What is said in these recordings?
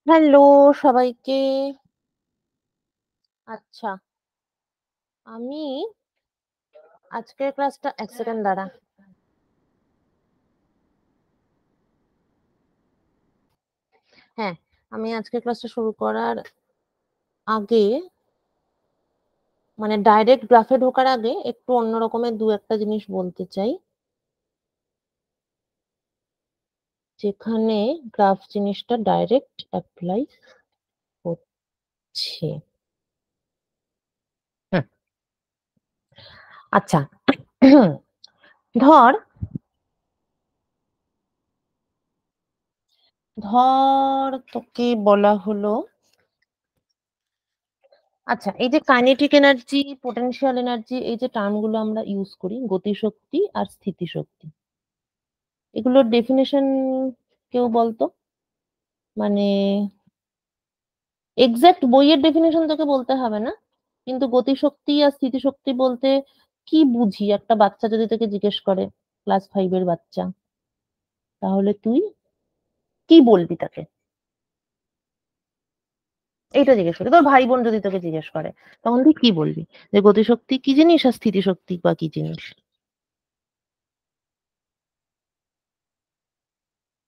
Hello সবাইকে। আচ্ছা, আমি আজকের ক্লাসটা এক সেকেন্ড দাঁড়া। হ্যাঁ, আমি আজকের ক্লাসটা শুরু করার আগে মানে ডাইরেক্ট গ্রাফে ঢোকার আগে একটু অন্য রকমের দু একটা জিনিস বলতে চাই, যেখানে গ্রাফ জিনিসটা ডাইরেক্ট অ্যাপ্লাই হচ্ছে। হুম, আচ্ছা। ধর ধর তোকে বলা হলো, আচ্ছা এই যে কাইনেটিক এনার্জি, পোটেনশিয়াল এনার্জি, এই যে টার্মগুলো আমরা ইউজ করি, গতিশক্তি আর স্থিতিশক্তি, এগুলোর ডেফিনেশন কেউ বলতো? মানে এক্সাক্ট বইয়ের ডেফিনেশন তোকে বলতে হবে না, কিন্তু গতিশক্তি আর স্থিতিশক্তি বলতে কি বুঝি একটা বাচ্চা যদি তোকে জিজ্ঞেস করে, ক্লাস 5-এর বাচ্চা, তাহলে তুই কি বলবি তাকে? এইটা জিজ্ঞেস করি, তোর ভাই বোন যদি তোকে জিজ্ঞেস করে, তখন তুই কি বলবি যে গতিশক্তি কি জিনিস আর স্থিতিশক্তি বা কি জিনিস?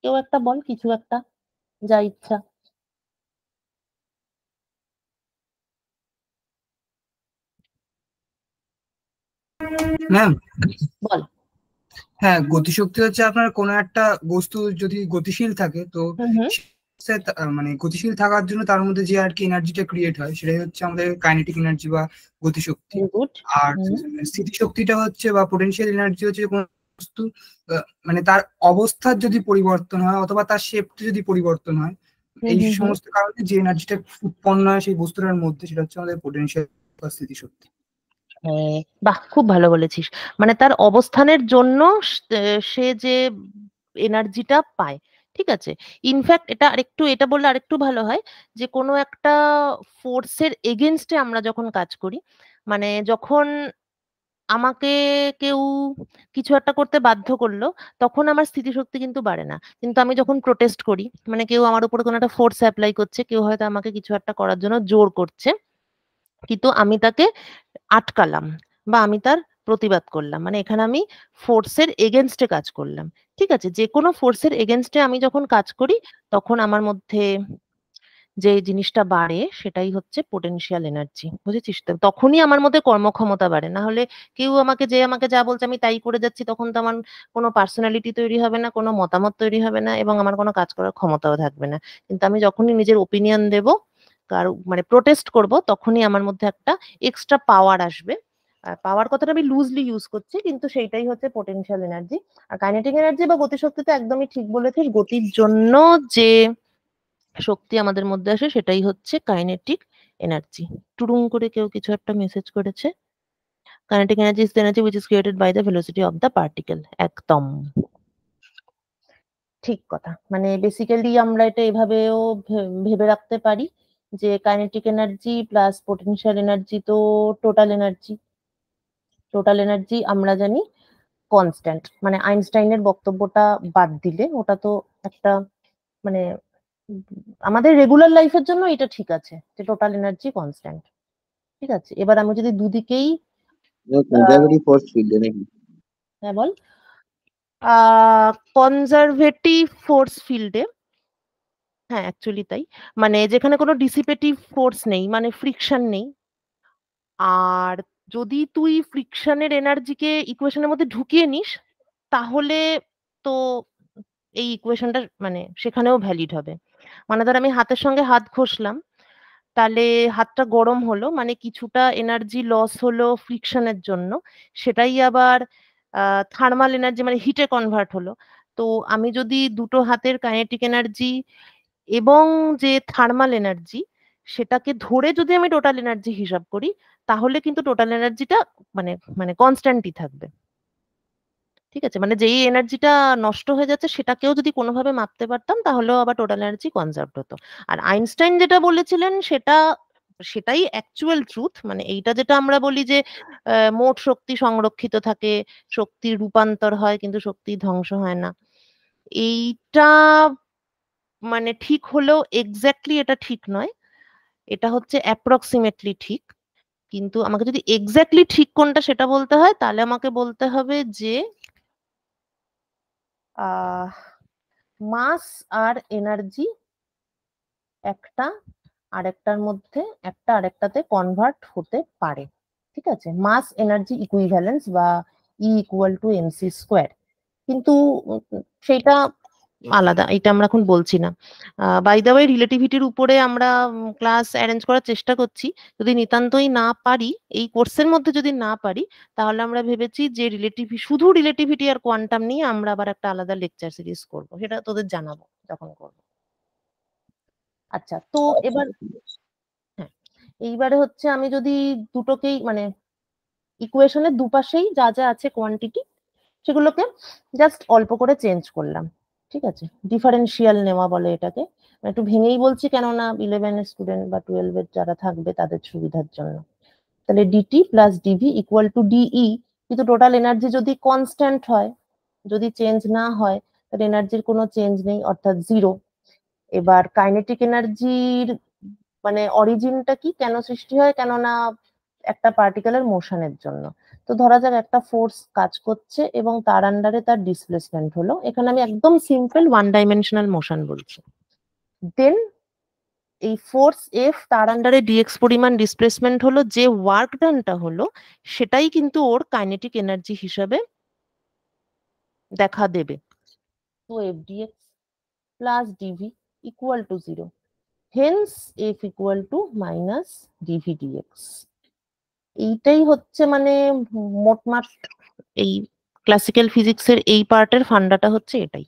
কেউ একটা বল, কিছু একটা, যা ইচ্ছা। ম্যাম, বল। হ্যাঁ, গতিশক্তি হচ্ছে আপনার কোনো একটা বস্তু যদি গতিশীল থাকে তো হুম হুম। মানে গতিশীল থাকার জন্য তার মধ্যে যে আর কি এনার্জিটা ক্রিয়েট হয় সেটাই হচ্ছে আমাদের কাইনেটিক এনার্জি বা গতিশক্তি। Very good. আর হুম স্থিতিশক্তিটা হচ্ছে বা পোটেনশিয়াল এনার্জি হচ্ছে কোনো বস্তু মানে তার অবস্থার যদি পরিবর্তন হয় অথবা তার শেপটা যদি পরিবর্তন হয়, হুম এই হুম হুম। সমস্ত কারণে যে এনার্জিটা উৎপন্ন হয় সেই বস্তুটার মধ্যে, সেটা হচ্ছে আমাদের পোটেনশিয়াল বা স্থিতিশক্তি। হ্যাঁ, বাহ, খুব ভালো বলেছিস। মানে তার অবস্থানের জন্য সে যে এনার্জিটা পায়। ঠিক আছে। ইনফ্যাক্ট এটা আরেকটু, এটা বললে আরেকটু ভালো হয়, যে কোনো একটা ফোর্সের এগেনস্টে আমরা যখন কাজ করি, মানে যখন আমাকে কেউ কিছু একটা করতে বাধ্য করলো, তখন আমার স্থিতিশক্তি কিন্তু বাড়ে না। কিন্তু আমি যখন প্রোটেস্ট করি, মানে কেউ আমার উপর কোনো একটা ফোর্স অ্যাপ্লাই করছে, কেউ হয়তো আমাকে কিছু একটা করার জন্য জোর করছে, কিন্তু আমি তাকে আটকালাম বা আমি তার প্রতিবাদ করলাম, মানে এখানে আমি ফোর্সের এগেনস্টে কাজ করলাম। ঠিক আছে, যে কোনো ফোর্সের এগেনস্টে আমি যখন কাজ করি, তখন আমার মধ্যে যে জিনিসটা বাড়ে সেটাই হচ্ছে পোটেনশিয়াল এনার্জি। বুঝেছিস তো? তখনই আমার মধ্যে কর্মক্ষমতা বাড়ে। না হলে কেউ আমাকে যা বলছে আমি তাই করে যাচ্ছি, তখন তো আমার কোনো পার্সোনালিটি তৈরি হবে না, কোনো মতামত তৈরি হবে না, এবং আমার কোনো কাজ করার ক্ষমতাও থাকবে না। কিন্তু আমি যখনই নিজের ওপিনিয়ন দেব, মানে প্রোটেস্ট করব, তখনই আমার মধ্যে একটা এক্সট্রা পাওয়ার আসবে। পাওয়ার কথাটা আমি লুজলি ইউজ করছি, কিন্তু সেইটাই হচ্ছে পোটেনশিয়াল এনার্জি। আর কাইনেটিক এনার্জি বা গতিশক্তি তো একদমই ঠিক বলেছিস, গতির জন্য যে শক্তি আমাদের মধ্যে আসে সেটাই হচ্ছে কাইনেটিক এনার্জি। টুরুং করে কেউ কিছু একটা মেসেজ করেছে, kinetic energy is the energy which is created by the velocity of the particle. একদম ঠিক কথা। মানে বেসিক্যালি আমরা এটা এভাবেও ভেবে রাখতে পারি যে kinetic energy plus potential energy তো টোটাল এনার্জি। টোটাল এনার্জি আমরা জানি কনস্ট্যান্ট, মানে আইনস্টাইনের বক্তব্যটা বাদ দিলে ওটা তো একটা, মানে উম, আমাদের রেগুলার লাইফের জন্য এটা ঠিক আছে যে টোটাল এনার্জি কনস্ট্যান্ট। ঠিক আছে, এবার আমি যদি দুদিকেই আহ, কনজারভেটিভ ফোর্স ফিল্ডে নাকি? হ্যাঁ বল। কনজারভেটিভ ফোর্স ফিল্ডে, হ্যাঁ অ্যাকচুয়ালি তাই। মানে যেখানে কোনো ডিসিপেটিভ ফোর্স নেই, মানে ফ্রিকশন নেই। আর যদি তুই ফ্রিকশনের এনার্জিকে ইকুয়েশনের মধ্যে ঢুকিয়ে নিস, তাহলে তো এই ইকুয়েশনটা মানে সেখানেও ভ্যালিড হবে। মানে ধর আমি হাতের সঙ্গে হাত ঘষলাম, তাহলে হাতটা গরম হলো, মানে কিছুটা এনার্জি লস হলো ফ্রিকশনের জন্য, সেটাই আবার থার্মাল এনার্জি মানে হিটে কনভার্ট হলো। তো আমি যদি দুটো হাতের কাইনেটিক এনার্জি এবং যে থার্মাল এনার্জি, সেটাকে ধরে যদি আমি টোটাল এনার্জি হিসাব করি, তাহলে কিন্তু টোটাল এনার্জিটা মানে মানে কনস্ট্যান্টই থাকবে। ঠিক আছে, মানে যেই এনার্জিটা নষ্ট হয়ে যাচ্ছে সেটাকেও যদি কোনোভাবে মাপতে পারতাম, তাহলেও আবার টোটাল এনার্জি কনজার্ভড হতো। আর আইনস্টাইন যেটা বলেছিলেন সেটা, সেটাই অ্যাকচুয়াল ট্রুথ। মানে এইটা যেটা আমরা বলি যে মোট শক্তি সংরক্ষিত থাকে, শক্তির রূপান্তর হয় কিন্তু শক্তি ধ্বংস হয় না, এইটা মানে ঠিক হলেও এক্স্যাক্টলি এটা ঠিক নয়, এটা হচ্ছে অ্যাপ্রক্সিমেটলি ঠিক। কিন্তু আমাকে যদি এক্স্যাক্টলি ঠিক কোনটা সেটা বলতে হয়, তাহলে আমাকে বলতে হবে যে মাস আর এনার্জি একটা আরেকটার মধ্যে একটা আরেকটাতে কনভার্ট হতে পারে। ঠিক আছে, মাস এনার্জি ইকুইভ্যালেন্স বা E equal to MC square. কিন্তু সেটা আলাদা, এটা আমরা এখন বলছি না। বাই দ্য ওয়ে, রিলেটিভিটির উপরে আমরা ক্লাস অ্যারেঞ্জ করার চেষ্টা করছি। যদি নিতান্তই না পারি, এই কোর্সের মধ্যে যদি না পারি, তাহলে আমরা ভেবেছি যে শুধু রিলেটিভিটি আর কোয়ান্টাম নিয়ে আমরা আবার একটা আলাদা লেকচার সিরিজ করব, সেটা তোদের জানাবো যখন করবো। আচ্ছা, তো এবার হ্যাঁ, এইবারে হচ্ছে আমি যদি দুটোকেই মানে ইকুয়েশনের দুপাশেই যা যা আছে কোয়ান্টিটি, সেগুলোকে জাস্ট অল্প করে চেঞ্জ করলাম। ঠিক আছে, ডিফারেন্সিয়াল নেওয়া বলে এটাকে। একটু ভেঙেই বলছি, কেননা 11 স্টুডেন্ট বা 12 যারা থাকবে তাদের সুবিধার জন্য। তাহলে dt plus dv equal to de, কিন্তু টোটাল এনার্জি যদি কনস্ট্যান্ট হয়, যদি চেঞ্জ না হয়, তাহলে এনার্জির কোনো চেঞ্জ নেই, অর্থাৎ জিরো। এবার কাইনেটিক এনার্জির মানে অরিজিনটা কি, কেন সৃষ্টি হয়, কেননা একটা পার্টিকেলের মোশনের জন্য। তো ধরা যাক একটা ফোর্স কাজ করছে এবং তার আন্ডারে তার ডিসপ্লেসমেন্ট হলো, এখানে আমি একদম সিম্পল ওয়ান ডাইমেনশনাল মোশন বলছি। দেন এই ফোর্স এফ, তার আন্ডারে ডিএক্স পরিমাণ ডিসপ্লেসমেন্ট হলো, যে ওয়ার্ক ডানটা হলো সেটাই কিন্তু ওর কাইনেটিক এনার্জি হিসাবে দেখা দেবে। তো f dx plus dv equal to zero, hence f equal to minus dv dx. এইটাই হচ্ছে মানে মোটমাট এই ক্লাসিক্যাল ফিজিক্সের এই পার্টের ফান্ডাটা হচ্ছে এটাই।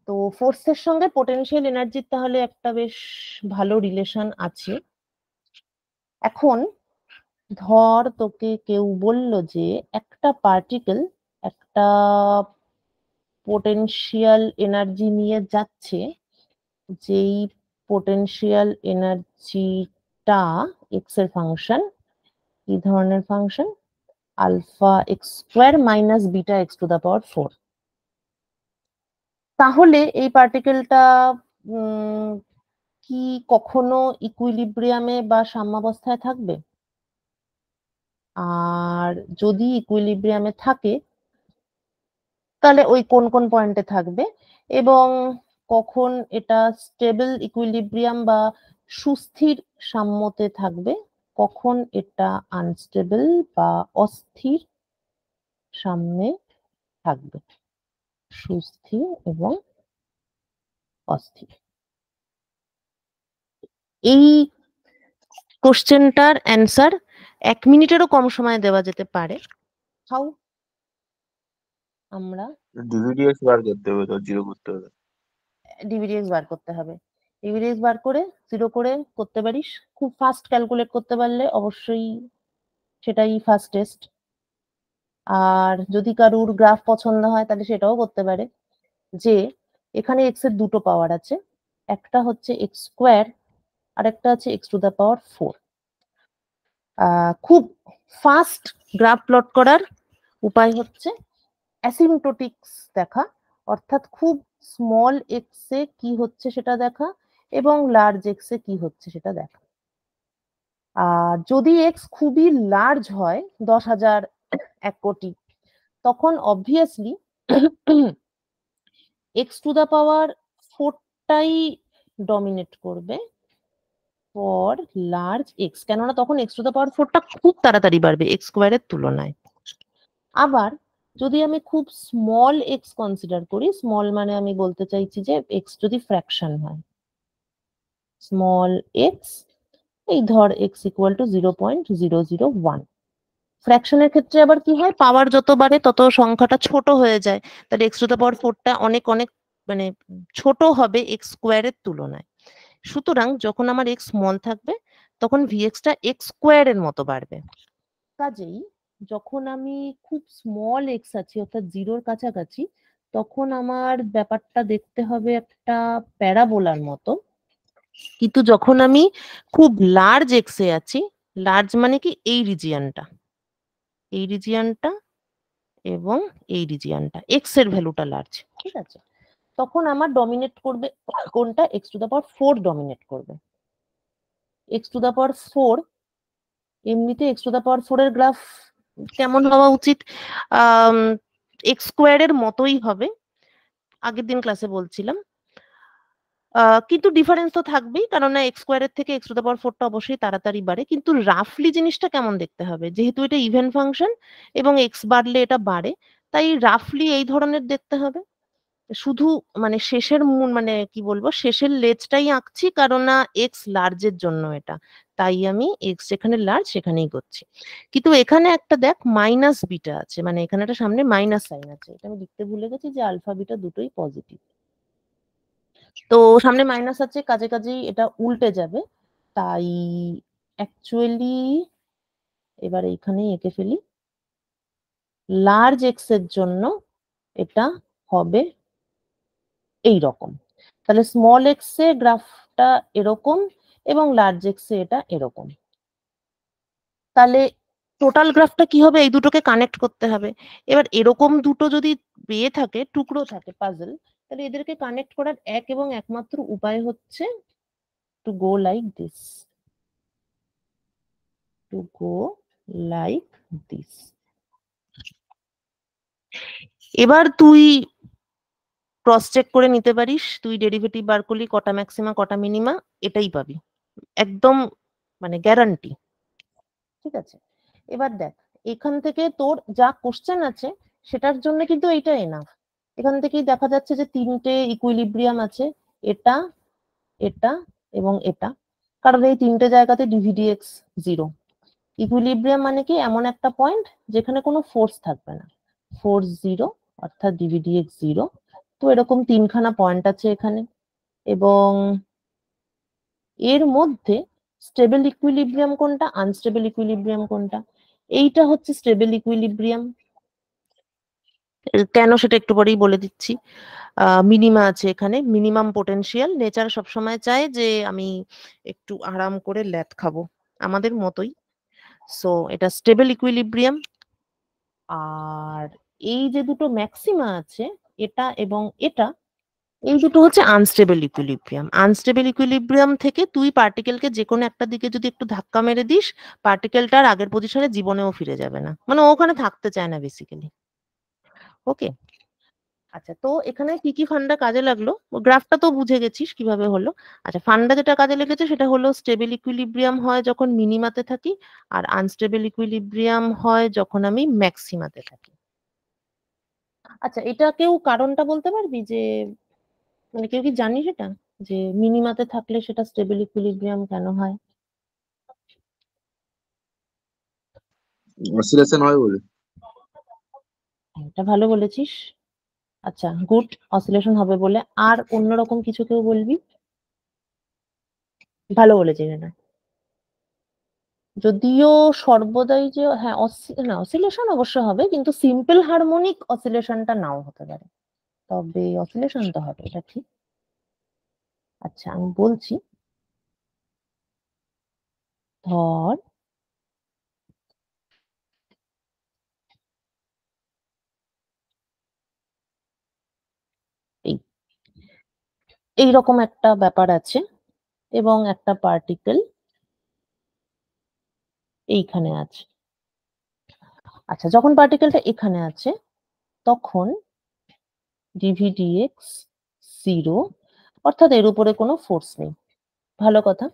তো ফোর্সের সঙ্গে পোটেনশিয়াল এনার্জির তাহলে একটা বেশ ভালো রিলেশন আছে। এখন ধর তোকে কেউ বলল যে একটা পার্টিকেল একটা পোটেনশিয়াল এনার্জি নিয়ে যাচ্ছে, যেই পোটেনশিয়াল এনার্জিটা এক্স এর ফাংশন, কি ধরনের function, alpha x square minus beta x to the power 4। তাহলে এই পার্টিকেলটা কি কখনো ইকুইলিব্রিয়ামে বা সাম্যাবস্থায় থাকবে? আর যদি ইকুইলিব্রিয়ামে থাকে, তাহলে ওই কোন কোন পয়েন্টে থাকবে, এবং কখন এটা স্টেবল ইকুইলিব্রিয়াম বা সুস্থির সাম্যতে থাকবে, কখন এটা আনস্টেবল বা অস্থির সাম্যে থাকবে, সুস্থির এবং অস্থির। এই কোশ্চেনটার অ্যান্সার 1 মিনিটেরও কম সময়ে দেওয়া যেতে পারে। হাউ? আমরা ডিভিডিএক্স বার করতে হবে, তো জিরো করতে হবে। ডিভিডিএক্স বার করতে হবে, ডিভিডিএক্স বার করে জিরো করে করতে পারিস, খুব ফাস্ট ক্যালকুলেট করতে পারলে অবশ্যই সেটাই ফাস্টেস্ট। আর যদি কারুর গ্রাফ পছন্দ হয় তাহলে সেটাও করতে পারে, যে এখানে এক্স এর দুটো পাওয়ার আছে, একটা হচ্ছে এক্স স্কোয়ার আর একটা আছে এক্স টু দা পাওয়ার 4। খুব ফাস্ট গ্রাফ প্লট করার উপায় হচ্ছে অ্যাসিম্পটোটিক্স দেখা, অর্থাৎ খুব স্মল এক্স এ কি হচ্ছে সেটা দেখা এবং লার্জ এক্স এ কি হচ্ছে সেটা দেখা। আর যদি এক্স খুবই লার্জ হয়, 10,000, 1 কোটি, তখন obviously x to the power 4টাই ডমিনেট করবে ফর লার্জ এক্স, কেননা তখন এক্স টু দা পাওয়ার 4টা খুব তাড়াতাড়ি বাড়বে এক্স স্কোয়ারের তুলনায়। আবার যদি আমি খুব স্মল এক্স কনসিডার করি, স্মল মানে আমি বলতে চাইছি যে এক্স যদি ফ্র্যাকশন হয়, স্মল এক্স, এই ধর এক্স ইকুয়াল টু 0.001। ফ্র্যাকশনের ক্ষেত্রে আবার কি হয়, পাওয়ার যত বাড়ে তত সংখ্যাটা ছোট হয়ে যায়, তাহলে এক্স টু দা পাওয়ার 4টা অনেক অনেক মানে ছোট হবে এক্স স্কোয়ারের তুলনায়। সুতরাং যখন আমার এক্স স্মল থাকবে, তখন ভিএক্সটা এক্স স্কোয়ারের মতো বাড়বে। কাজেই যখন আমি খুব স্মল এক্স আছি, অর্থাৎ জিরোর কাছাকাছি, তখন আমার ব্যাপারটা দেখতে হবে একটা প্যারাবোলার মতো। কিন্তু যখন আমি খুব লার্জ এক্স এ আছি, লার্জ মানে কি এই রিজিয়নটা, এই রিজিয়নটা এবং এই রিজিয়নটা, এক্স এর ভ্যালুটা লার্জ, ঠিক আছে, তখন আমার ডমিনেট করবে কোনটা, x to the power 4 dominate করবে। এক্স টু দা পাওয়ার 4, এমনিতে এক্স টু দা পাওয়ার 4 এর গ্রাফ কেমন হওয়া উচিত, এক্স স্কোয়ারের মতোই হবে, আগের দিন ক্লাসে বলছিলাম। কিন্তু ডিফারেন্স তো থাকবেই, কারণ এক্স স্কোয়ারের থেকে এক্স টু দা পাওয়ার 4টা অবশ্যই তাড়াতাড়ি বাড়ে, কিন্তু রাফলি জিনিসটা কেমন দেখতে হবে, যেহেতু এটা ইভেন ফাংশন এবং এক্স বাড়লে এটা বাড়ে, তাই রাফলি এই ধরনের দেখতে হবে। শুধু মানে শেষের মানে কি বলবো, শেষের লেজটাই আঁকছি, কারণ না এক্স লার্জের জন্য এটা, তাই আমি এক্স যেখানে লার্জ সেখানেই করছি। কিন্তু এখানে একটা দেখ মাইনাস বিটা আছে, মানে এখানে একটা সামনে মাইনাস সাইন আছে, এটা আমি লিখতে ভুলে গেছি যে আলফা বিটা দুটোই পজিটিভ। তো সামনে মাইনাস আছে, কাজে কাজেই এটা উল্টে যাবে, তাই অ্যাকচুয়ালি এবার এইখানেই এঁকে ফেলি, লার্জ এক্স এর জন্য এটা হবে এই রকম। তাহলে স্মল এক্স এ গ্রাফটা এরকম এবং লার্জ এক্স এ এটা এরকম। তাহলে টোটাল গ্রাফটা কি হবে, এই দুটোকে কানেক্ট করতে হবে। এবার এরকম দুটো যদি পেয়ে থাকে, টুকরো থাকে পাজল, তাহলে এদেরকে কানেক্ট করার এক এবং একমাত্র উপায় হচ্ছে to go like this, to go like this. এবার তুই ক্রস চেক করে নিতে পারিস, তুই ডেরিভেটিভ বার করলি কটা ম্যাক্সিমা কটা মিনিমা, এটাই পাবি একদম, মানে গ্যারান্টি। ঠিক আছে, এবার দেখ এখান থেকে তোর যা কোশ্চেন আছে সেটার জন্য কিন্তু এইটা এনাফ। এখান থেকেই দেখা যাচ্ছে যে তিনটে ইকুইলিব্রিয়াম আছে, এটা এটা এবং এটা, কারণ এই তিনটে জায়গাতে ডিভিডিএক্স 0। ইকুইলিব্রিয়াম মানে কি, এমন একটা পয়েন্ট যেখানে কোনো ফোর্স থাকবে না, ফোর্স 0 অর্থাৎ ডিভিডিএক্স 0। তো এরকম তিনখানা পয়েন্ট আছে এখানে, এবং এর মধ্যে স্টেবল ইকুইলিব্রিয়াম কোনটা, আনস্টেবল ইকুইলিব্রিয়াম কোনটা, এইটা হচ্ছে স্টেবল ইকুইলিব্রিয়াম। কেন সেটা একটু পরেই বলে দিচ্ছি। মিনিমা আছে এখানে, মিনিমাম পোটেনশিয়াল, নেচার সবসময় চায় যে আমি একটু আরাম করে ল্যাদ খাবো, আমাদের মতোই। সো এটা স্টেবল ইকুইলিব্রিয়াম। আর এই যে দুটো ম্যাক্সিমা আছে, এটা এবং এটা, এই দুটো হচ্ছে আনস্টেবল ইকুইলিব্রিয়াম। আনস্টেবল ইকুইলিব্রিয়াম থেকে তুই পার্টিকেলকে যে কোনো একটা দিকে যদি একটু ধাক্কা মেরে দিস, পার্টিকেলটার আগের পজিশনে জীবনেও ফিরে যাবে না, মানে ও ওখানে থাকতে চায় না বেসিক্যালি। ওকে, আচ্ছা, তো এখানে কি কি ফান্ডা কাজে লাগলো, গ্রাফটা তো বুঝে গেছিস কিভাবে হলো। আচ্ছা, ফান্ডা যেটা কাজে লেগেছে সেটা হলো স্টেবল ইকুইলিব্রিয়াম হয় যখন মিনিমাতে থাকি, আর আনস্টেবল ইকুইলিব্রিয়াম হয় যখন আমি ম্যাক্সিমাতে থাকি। আচ্ছা, এটা কেউ কারণটা বলতে পারবি যে, মানে কেউ কি জানিস এটা, যে মিনিমাতে থাকলে সেটা স্টেবল ইকুইলিব্রিয়াম কেন হয়? অসিলেশন হয় বলে। এটা ভালো বলেছিস। আচ্ছা, গুড, অসিলেশন হবে বলে। আর অন্যরকম কিছু কেউ বলবি? ভালো বলেছিস এটা, যদিও সর্বদাই যে, হ্যাঁ না, অসিলেশন অবশ্য হবে, কিন্তু সিম্পল হারমোনিক অসিলেশনটা নাও হতে পারে, তবে অসিলেশন তো হবে, এটা ঠিক। আচ্ছা, আমি বলছি, ধর এই এইরকম একটা ব্যাপার আছে এবং একটা পার্টিকেল এইখানে আছে। আচ্ছা, যখন পার্টিকেলটা এখানে আছে তখন ডিভিডিএক্স 0, অর্থাৎ এর উপরে কোনো ফোর্স নেই। ভালো কথা।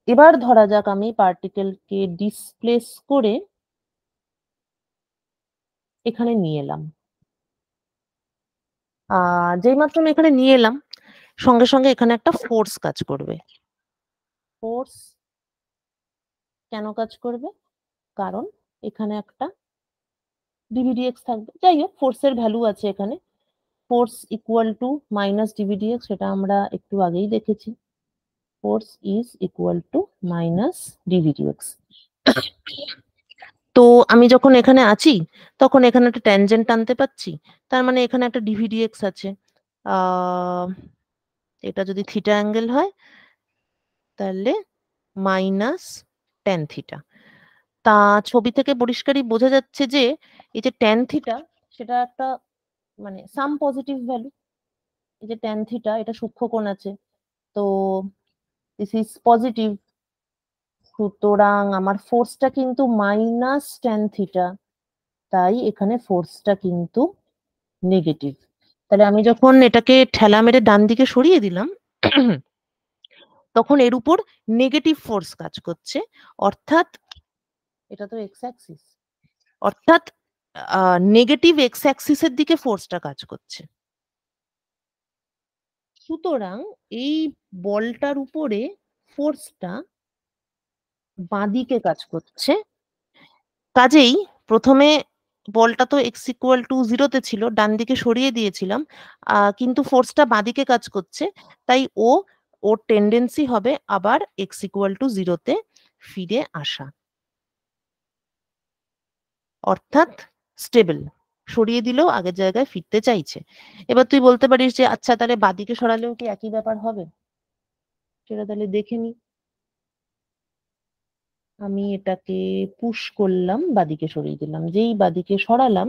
এবার ধরা যাক আমি পার্টিকেলকে ডিসপ্লেস করে এখানে নিয়ে এলাম। যেই মাত্র আমি এখানে নিয়ে এলাম, সঙ্গে সঙ্গে এখানে একটা ফোর্স কাজ করবে। ফোর্স কেন কাজ করবে? কারণ এখানে একটা ডিভিডিএক্স থাকবে। যাই হোক, ফোর্সের ভ্যালু আছে এখানে, force equal to minus dv dx, সেটা আমরা একটু আগেই দেখেছি। Force is equal to minus dv dx. তো আমি যখন এখানে আছি তখন এখানে একটা ট্যানজেন্ট টানতে পাচ্ছি, তার মানে এখানে একটা ডিভিডিএক্স আছে। এটা যদি থিটা অ্যাঙ্গেল হয় তাহলে মাইনাস ট্যান থিটা। তা ছবি থেকে পরিষ্কারই বোঝা যাচ্ছে যে এই যে ট্যান থিটা, সেটা একটা মানে সাম পজিটিভ ভ্যালু। এই যে ট্যান থিটা, এটা সূক্ষ্ম কোণ আছে, তো দিস ইজ পজিটিভ, সুতরাং আমার ফোর্সটা কিন্তু মাইনাস ট্যান থিটা, তাই এখানে ফোর্সটা কিন্তু নেগেটিভ। তাহলে আমি যখন এটাকে ঠেলা মেরে ডান দিকে সরিয়ে দিলাম তখন এর উপর নেগেটিভ ফোর্স কাজ করছে, অর্থাৎ এটা তো এক্স অ্যাক্সিস, অর্থাৎ নেগেটিভ এক্স অ্যাক্সিসের দিকে ফোর্সটা কাজ করছে। সুতরাং এই বলটার উপরে ফোর্সটা বাঁদিকে কাজ করছে। কাজেই প্রথমে বলটা তো এক্স ইকুয়াল টু জিরোতে ছিল, ডান দিকে সরিয়ে দিয়েছিলাম, কিন্তু ফোর্সটা বাঁদিকে কাজ করছে, তাই ওর টেন্ডেন্সি হবে আবার এক্স ইকুয়াল টু জিরোতে ফিরে আসা, অর্থাৎ স্টেবল, সরিয়ে দিলেও আগের জায়গায় ফিরতে চাইছে। এবার তুই বলতে পারিস যে আচ্ছা তাহলে বাঁদিকে সরালেও কি একই ব্যাপার হবে? সেটা তাহলে দেখে নি। আমি এটাকে পুশ করলাম, বাঁদিকে সরিয়ে দিলাম, যেই বাঁদিকে সরালাম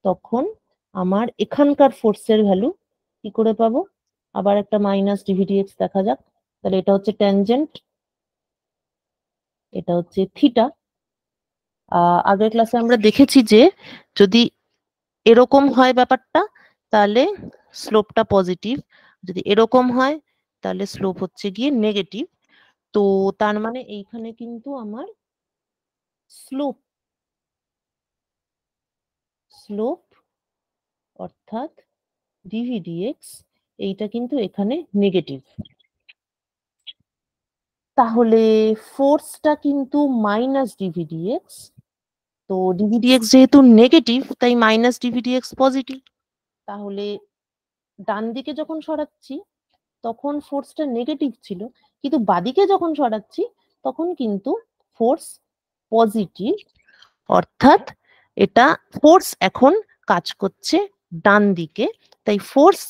তখন আমার এখানকার ফোর্সের ভ্যালু কি করে পাবো? আবার একটা মাইনাস ডিভিডিএক্স দেখা যাক। তাহলে এটা হচ্ছে ট্যানজেন্ট, এটা হচ্ছে থিটা। আগের ক্লাসে আমরা দেখেছি যে যদি এরকম হয় ব্যাপারটা তাহলে স্লোপটা পজিটিভ, যদি এরকম হয় তাহলে স্লোপ হচ্ছে গিয়ে নেগেটিভ। তো তার মানে এইখানে কিন্তু আমার স্লোপ স্লোপ অর্থাৎ ডিভিডিএক্স এইটা কিন্তু এখানে নেগেটিভ। তাহলে ফোর্সটা কিন্তু মাইনাস ডিভিডিএক্স, তো ডিভিডিএক্স যেহেতু নেগেটিভ তাই মাইনাস ডিভিডিএক্স পজিটিভ। তাহলে ডান দিকে যখন সরাচ্ছি তখন ফোর্সটা নেগেটিভ ছিল, কিন্তু বাদিকে যখন সরাচ্ছি তখন কিন্তু ফোর্স পজিটিভ, অর্থাৎ এটা ফোর্স এখন কাজ করছে ডান দিকে। তাই ফোর্স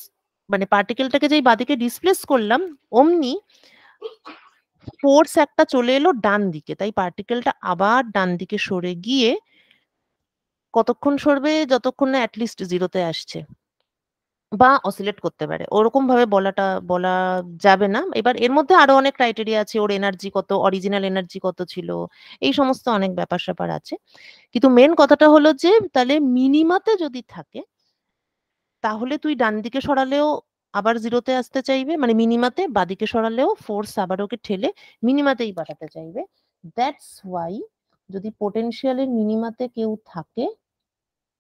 মানে পার্টিকেলটাকে যেই বাদিকে ডিসপ্লেস করলাম অমনি ফোর্স একটা চলে এলো ডান দিকে, তাই পার্টিকেলটা আবার ডান দিকে সরে গিয়ে কতক্ষণ সরবে? যতক্ষণ না অ্যাটলিস্ট জিরোতে আসছে বা অসিলেট করতে পারে, ওরকম ভাবে বলা যাবে না। এবার এর মধ্যে আরো অনেক ক্রাইটেরিয়া আছে, ওর এনার্জি কত, অরিজিনাল এনার্জি কত ছিল, এই সমস্ত অনেক ব্যাপার স্যাপার আছে। কিন্তু মেন কথাটা হলো যে তাহলে মিনিমাতে যদি থাকে তাহলে তুই ডান দিকে সরালেও আবার জিরোতে আসতে চাইবে, মানে মিনিমাতে, বাদিকে সরালেও ফোর্স আবার ওকে ঠেলে মিনিমাতেই পাঠাতে চাইবে। দ্যাটস ওয়াই যদি পোটেনশিয়ালের মিনিমাতে কেউ থাকে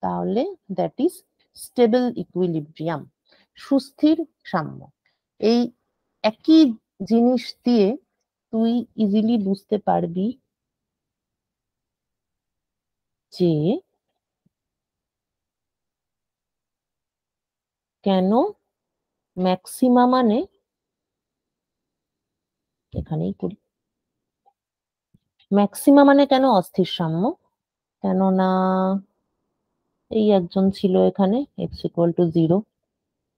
তাহলে দ্যাট ইজ স্টেবল ইকুইলিব্রিয়াম, সুস্থির সাম্য। এই একই জিনিস দিয়ে তুই ইজিলি বুঝতে পারবি যে কেন ম্যাক্সিমা মানে, এখানেই করি, ম্যাক্সিমা মানে কেন অস্থির সাম্য। কেননা এই একজন ছিল এখানে এক্স ইকুয়াল টু জিরো,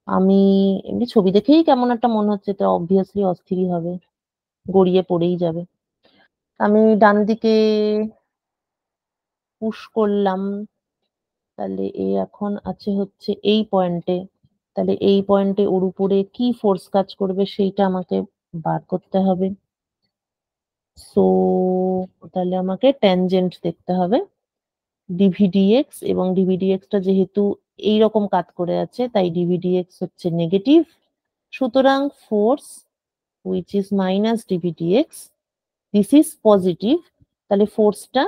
আমি এমনি ছবি দেখেই কেমন একটা মনে হচ্ছে এটা অবভিয়াসলি অস্থিরই হবে, গড়িয়ে পড়েই যাবে। আমি ডান দিকে পুশ করলাম, তাহলে এ এখন আছে হচ্ছে এই পয়েন্টে, তাহলে এই পয়েন্টে ওর উপরে কি ফোর্স কাজ করবে সেইটা আমাকে বার করতে হবে। সো তাহলে আমাকে ট্যানজেন্ট দেখতে হবে ডিভিডিএক্স, এবং ডিভিডিএক্সটা যেহেতু এইরকম কাত করে আছে তাই ডিভিডিএক্স হচ্ছে নেগেটিভ, সুতরাং force which is minus dv dx this is positive. তাহলে ফোর্সটা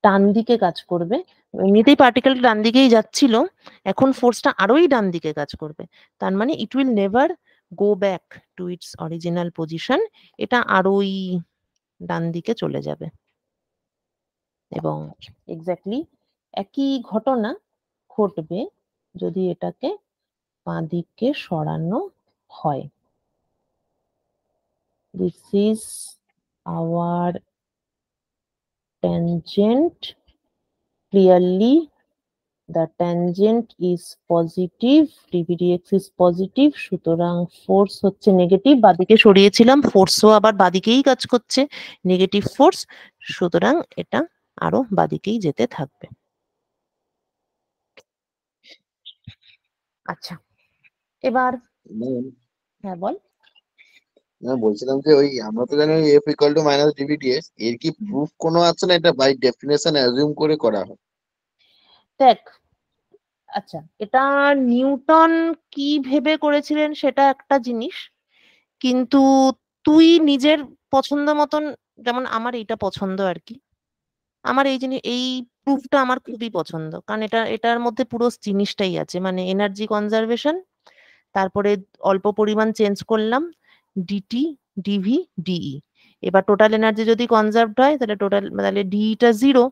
ডান দিকে কাজ করবে, এমনিতেই পার্টিকেলটা ডান দিকেই যাচ্ছিল, এখন ফোর্সটা আরোই ডান দিকে কাজ করবে, তার মানে it will never go back to its original position, এটা আরোই ডান দিকে চলে যাবে। এবং এক্স্যাক্টলি একই ঘটনা ঘটবে যদি এটাকে বাঁ দিকে সরানো হয়। This is our tangent, clearly the tangent is positive, dvdx is positive, সুতরাং ফোর্স হচ্ছে নেগেটিভ, বাদিকে সরিয়েছিলাম ফোর্সও আবার বাদিকেই কাজ করছে, নেগেটিভ ফোর্স, সুতরাং এটা আরো বাদিকেই যেতে থাকবে। আচ্ছা, এবার ম্যাম, হ্যাঁ বল। বলছিলাম যে ওই আমরা তো জানি এফ ইকুয়াল টু মাইনাস ডিভিডিএস, এর কি প্রুফ কোনো আছে না, এটা বাই ডেফিনেশন অ্যাজিউম করে করা হয়? দেখ, আচ্ছা, এটা নিউটন কি ভেবে করেছিলেন সেটা একটা জিনিস, কিন্তু তুই নিজের পছন্দ মতন, যেমন আমার এইটা পছন্দ আর কি, আমার এই জিনিস, এই প্রুফটা আমার খুবই পছন্দ, কারণ এটার মধ্যে পুরো জিনিসটাই আছে, মানে এনার্জি কনজারভেশন, তারপরে অল্প পরিমাণ চেঞ্জ করলাম, ডিটি, ডিভি, ডিই। এবার টোটাল এনার্জি যদি কনজার্ভড হয় তাহলে ডিটা জিরো,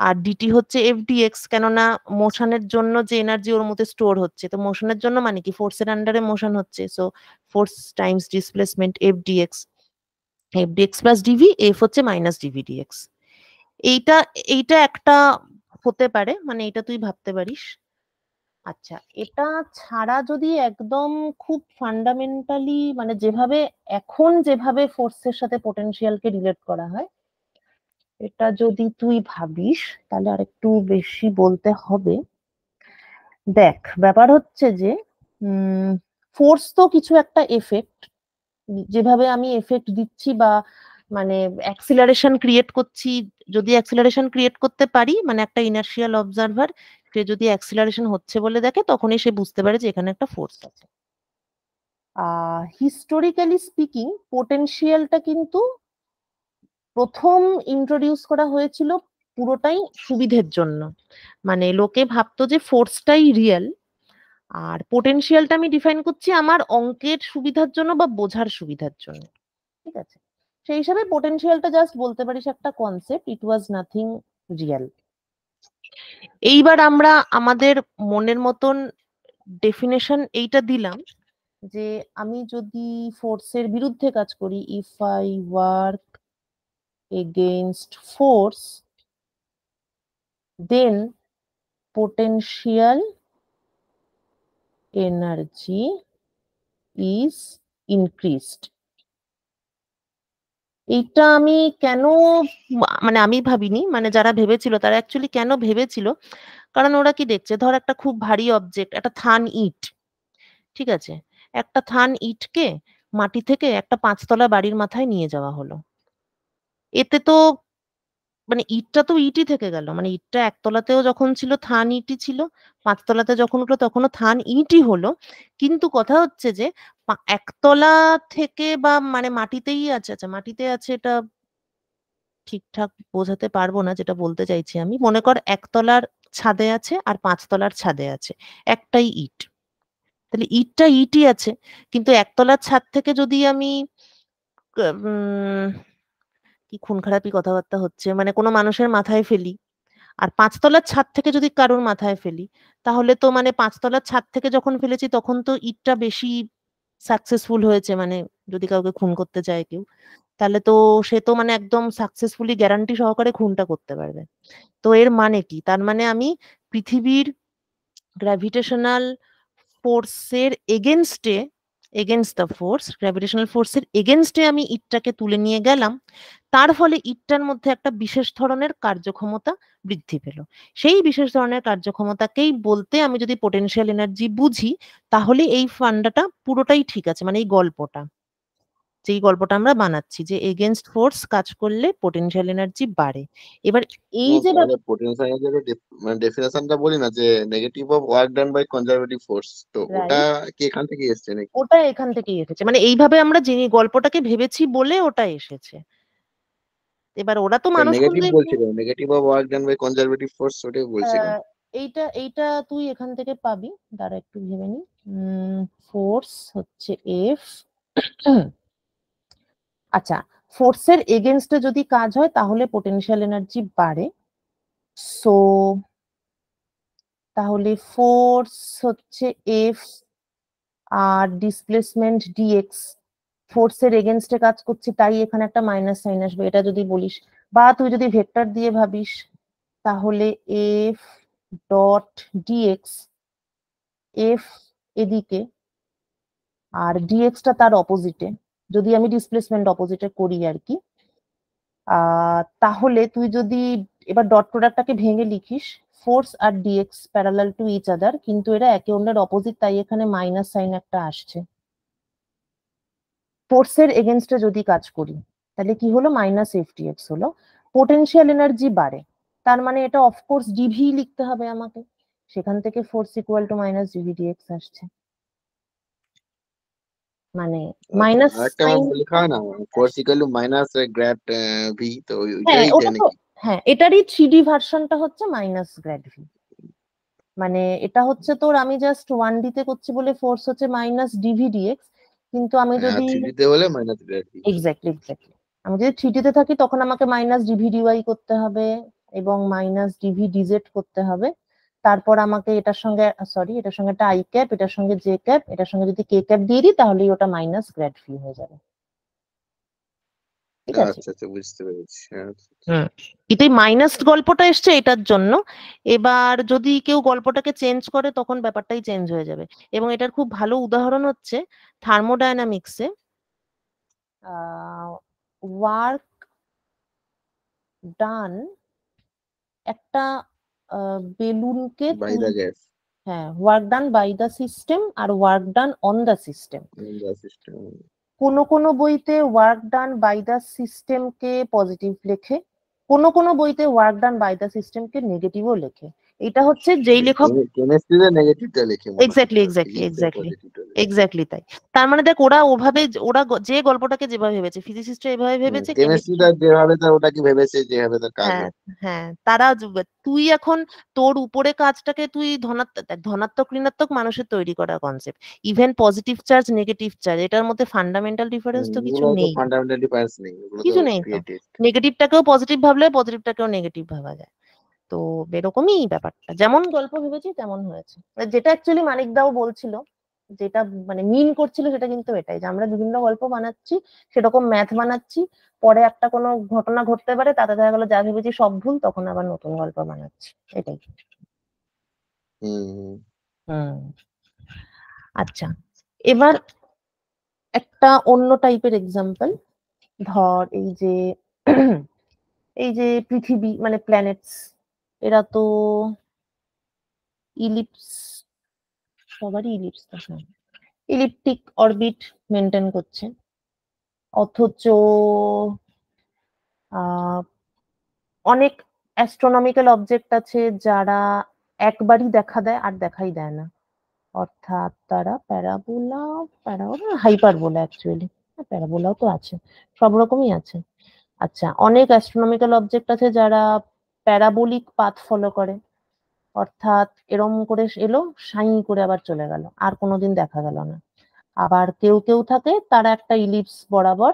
আর ডিটি হচ্ছে এফডিএক্স, কেননা মোশনের জন্য যে এনার্জি ওর মধ্যে স্টোর হচ্ছে, তো মোশনের জন্য মানে কি, ফোর্সের আন্ডারে মোশন হচ্ছে, so force times displacement f dx, f dx plus dv, F হচ্ছে মাইনাস ডিভিডিএক্স। এইটা এইটা একটা হতে পারে, মানে এটা তুই ভাবতে পারিস। আচ্ছা, এটা ছাড়া যদি একদম খুব ফান্ডামেন্টালি, মানে যেভাবে ফোর্সের সাথে পোটেনশিয়ালকে রিলেট করা হয়, এটা যদি তুই ভাবিস তাহলে আরেকটু বেশি বলতে হবে। দেখ, ব্যাপার হচ্ছে যে ফোর্স তো কিছু একটা এফেক্ট, যেভাবে আমি এফেক্ট দিচ্ছি বা মানে অ্যাক্সিলারেশন ক্রিয়েট করছি, যদি অ্যাক্সিলারেশন ক্রিয়েট করতে পারি, মানে একটা ইনার্শিয়াল অবজারভার সে যদি অ্যাক্সিলারেশন হচ্ছে বলে দেখে, তখনই সে বুঝতে পারে যে এখানে একটা ফোর্স আছে। হিস্টোরিক্যালি স্পিকিং, পোটেনশিয়ালটা কিন্তু প্রথম ইন্ট্রোডিউস করা হয়েছিল পুরোটাই সুবিধের জন্য, মানে লোকে ভাবতো যে ফোর্সটাই রিয়েল, আর পোটেনশিয়ালটা আমি ডিফাইন করছি আমার অঙ্কের সুবিধার জন্য বা বোঝার সুবিধার জন্য, ঠিক আছে? সেই হিসাবে পোটেনশিয়ালটা জাস্ট বলতে পারিস একটা concept, it was nothing real. এইবার আমরা আমাদের মনের মতন ডেফিনেশন এইটা দিলাম, যে আমি যদি ফোর্সের বিরুদ্ধে কাজ করি, if I work against force, then potential energy is increased। এইটা আমি কেন, মানে আমি ভাবিনি, মানে যারা ভেবেছিল তারা অ্যাকচুয়ালি কেন ভেবেছিল, কারণ ওরা কি দেখছে, ধর একটা খুব ভারী অবজেক্ট, একটা থান ইট, ঠিক আছে, একটা থান ইটকে মাটি থেকে একটা 5 তলা বাড়ির মাথায় নিয়ে যাওয়া হলো, এতে তো মানে ইটটা তো ইটই থেকে গেল, মানে ইটটা 1 তলাতেও যখন ছিল থান ইটই ছিল, 5 তলাতে যখন উঠলো তখনও থান ইটই হলো, কিন্তু কথা হচ্ছে যে 1 তলা থেকে বা মানে মাটিতেই আছে, আচ্ছা মাটিতে আছে, এটা ঠিকঠাক বোঝাতে পারবো না, যেটা বলতে চাইছি আমি, মনে কর 1 তলার ছাদে আছে আর 5 তলার ছাদে আছে, একটাই ইট, তাহলে ইটটা ইটই আছে, কিন্তু 1 তলার ছাদ থেকে যদি আমি উম, কি খুন খারাপি কথাবার্তা হচ্ছে, মানে কোনো মানুষের মাথায় ফেলি, আর 5 তলার ছাদ থেকে যদি কারোর মাথায় ফেলি, তাহলে তো মানে 5 তলার ছাদ থেকে যখন ফেলেছি তখন তো ইটটা বেশি সাকসেসফুল হয়েছে, মানে যদি কাউকে খুন করতে চায় কেউ, তাহলে তো সে তো মানে একদম সাকসেসফুলি গ্যারান্টি সহকারে খুনটা করতে পারবে। তো এর মানে কি, তার মানে আমি পৃথিবীর গ্র্যাভিটেশনাল ফোর্সের এগেনস্টে, এগেনস্ট দ্য ফোর্স, গ্র্যাভিটেশনাল ফোর্সের এগেনস্টে আমি ইটটাকে তুলে নিয়ে গেলাম, তার ফলে ইটটার মধ্যে একটা বিশেষ ধরনের কার্যক্ষমতা বৃদ্ধি পেল। সেই বিশেষ ধরনের কার্যক্ষমতাকেই বলতে আমি যদি পোটেনশিয়াল এনার্জি বুঝি, তাহলে এই ফান্ডাটা পুরোটাই ঠিক আছে, মানে এই গল্পটা, যেই গল্পটা আমরা বানাচ্ছি, যে এগেনস্ট ফোর্স কাজ করলে পোটেনশিয়াল এনার্জি বাড়ে। এবার এই যে তাহলে পোটেনশিয়াল এনার্জির মানে ডেফিনেশনটা বলি না, যে negative of work done by conservative force, তো ওটা রাইট, কি এখান থেকে এসছে নাকি? ওটা এখান থেকেই এসেছে, মানে এইভাবে আমরা যিনি গল্পটাকে ভেবেছি বলে ওটা এসেছে। এবার ওরা তো মানুষ নেগেটিভ খুঁজে, বলছিল, negative of work done by conservative force, ওটাই বলছিলাম। এইটা এইটা তুই এখান থেকে পাবি, দাঁড়া একটু ভেবে নি। ফোর্স হচ্ছে এফ, আচ্ছা, ফোর্সের এগেনস্টে যদি কাজ হয় তাহলে পোটেনশিয়াল এনার্জি বাড়ে, সো তাহলে ফোর্স হচ্ছে এফ, আর ডিসপ্লেসমেন্ট ডিএক্স, ফোর্সের এগেনস্টে কাজ করছি তাই এখানে একটা মাইনাস সাইন আসবে, এটা যদি বলিস, বা তুই যদি ভেক্টর দিয়ে ভাবিস, তাহলে এফ ডট ডিএক্স, এফ এদিকে আর ডিএক্সটা তার অপোজিটে, যদি আমি ডিসপ্লেসমেন্ট অপোজিটে করি আর কি, তাহলে তুই যদি এবার ডট প্রোডাক্টটাকে ভেঙে লিখিস, ফোর্স আর dx parallel to each other, কিন্তু এরা একে অন্যের অপোজিট, তাই এখানে মাইনাস সাইন একটা আসছে। ফোর্সের এগেনস্টে যদি কাজ করি তাহলে কি হলো, মাইনাস এফ ডিএক্স হলো, পোটেনশিয়াল এনার্জি বাড়ে, তার মানে এটা অফকোর্স ডিভি লিখতে হবে আমাকে, সেখান থেকে force equal to minus dv dx আসছে, মানে মাইনাস আরেকটা সাইন। লেখা হয় না, force equal to minus grad v, তো হ্যাঁ ওইটাই ওটা তাই তো, নাকি? হ্যাঁ এটারই 3D ভার্সনটা হচ্ছে মাইনাস গ্র্যাড ভি, মানে এটা হচ্ছে তোর, আমি জাস্ট 1D তে করছি বলে ফোর্স হচ্ছে মাইনাস ডিভি ডিএক্স, কিন্তু আমি আর যদি 3D তে হলে minus grad V. Exactly exactly, আমি যদি 3D তে থাকি তখন আমাকে মাইনাস ডিভি ডিওয়াই করতে হবে এবং মাইনাস ডিভি ডিজেড করতে হবে, তারপর আমাকে এটার সঙ্গে, সরি এটার সঙ্গে একটা আই ক্যাপ, এটার সঙ্গে জে ক্যাপ, এটার সঙ্গে যদি কে ক্যাপ দিয়ে দিই তাহলেই ওটা মাইনাস গ্র্যাড ভি হয়ে যাবে, ঠিক আছে। আচ্ছা আচ্ছা, বুঝতে পেরেছি। হ্যাঁ, হুম, কিন্তু এই মাইনাস গল্পটা এসছে এটার জন্য, এবার যদি কেউ গল্পটাকে চেঞ্জ করে তখন ব্যাপারটাই চেঞ্জ হয়ে যাবে, এবং এটার খুব ভালো উদাহরণ হচ্ছে থার্মোডায়নামিক্সে ওয়ার্ক ডান, একটা বেলুনকে বাই তুই, দা গ্যাস হ্যাঁ work done by the system আর work done on the system, in the system. কোনো কোনো বইতে ওয়ার্ক ডান বাই দ্য সিস্টেমকে পজিটিভ লেখে, কোনো কোনো বইতে ওয়ার্ক ডান বাই দ্য সিস্টেমকে নেগেটিভও লেখে, এটা হচ্ছে যেই লেখক, কেমিস্ট্রিতে নেগেটিভটা লেখে মনে হয়, এক্স্যাক্টলি আর এক্স্যাক্টলি ফিজিক্সে এক্স্যাক্টলি পজিটিভটা লেখে। এক্স্যাক্টলি তাই, তার মানে দেখ ওরা ওভাবে, ওরা যে গল্পটাকে যেভাবে ভেবেছে, ফিজিসিস্টরা এভাবে ভেবেছে, কেমিস্ট্রি, কেমিস্ট্রিটা যেভাবে তার ওটাকে ভেবেছে, যেভাবে তার কাজ হ্যাঁ হয়। হ্যাঁ তারা তুই এখন তোর উপরে কাজটাকে তুই ধনাত্মক, ধনাত্মক ঋণাত্মক মানুষের তৈরি করা concept, even positive charge negative charge, এটার মধ্যে ফান্ডামেন্টাল ডিফারেন্স তো কিছু এগুলো তো নেই, ফান্ডামেন্টাল ডিফারেন্স নেই, এগুলো তো কিছু নেই তো, ক্রিয়েটিভ। নেগেটিভটাকেও পজিটিভ ভাবলে পজিটিভটাকেও নেগেটিভ ভাবা যায়, তো এরকমই ব্যাপারটা, যেমন গল্প ভেবেছি তেমন হয়েছে, যেটা অ্যাকচুয়ালি মানিক দাও বলছিল, যেটা মানে মিন করছিল সেটা কিন্তু এটাই, যে আমরা বিভিন্ন গল্প বানাচ্ছি, সেরকম ম্যাথ বানাচ্ছি, পরে একটা কোনো ঘটনা ঘটতে পারে, তাতে দেখা গেলো যা ভেবেছি সব ভুল, তখন আবার নতুন গল্প বানাচ্ছি, এটাই। হুম। হুম, আচ্ছা, এবার একটা অন্য টাইপের এক্সাম্পল ধর, এই যে এই যে পৃথিবী মানে প্ল্যানেটস, এরা তো ইলিপস, সবারই ইলিপস তো, হ্যাঁ ইলিপ্টিক অরবিট মেনটেন করছে, অথচ আহ, অনেক অ্যাস্ট্রোনমিক্যাল অবজেক্ট আছে যারা একবারই দেখা দেয় আর দেখাই দেয় না, অর্থাৎ তারা প্যারাবোলা, প্যারাবোলা হাইপারবোলা অ্যাকচুয়ালি, প্যারাবোলাও তো আছে, সব রকমই আছে। আচ্ছা, অনেক অ্যাস্ট্রোনমিক্যাল অবজেক্ট আছে যারা প্যারাবোলিক পাথ ফলো করে, অর্থাৎ এরম করে এলো, সাই করে আবার চলে গেল, আর কোনোদিন দেখা গেল না। আবার কেউ কেউ থাকে তারা একটা ইলিপস বরাবর,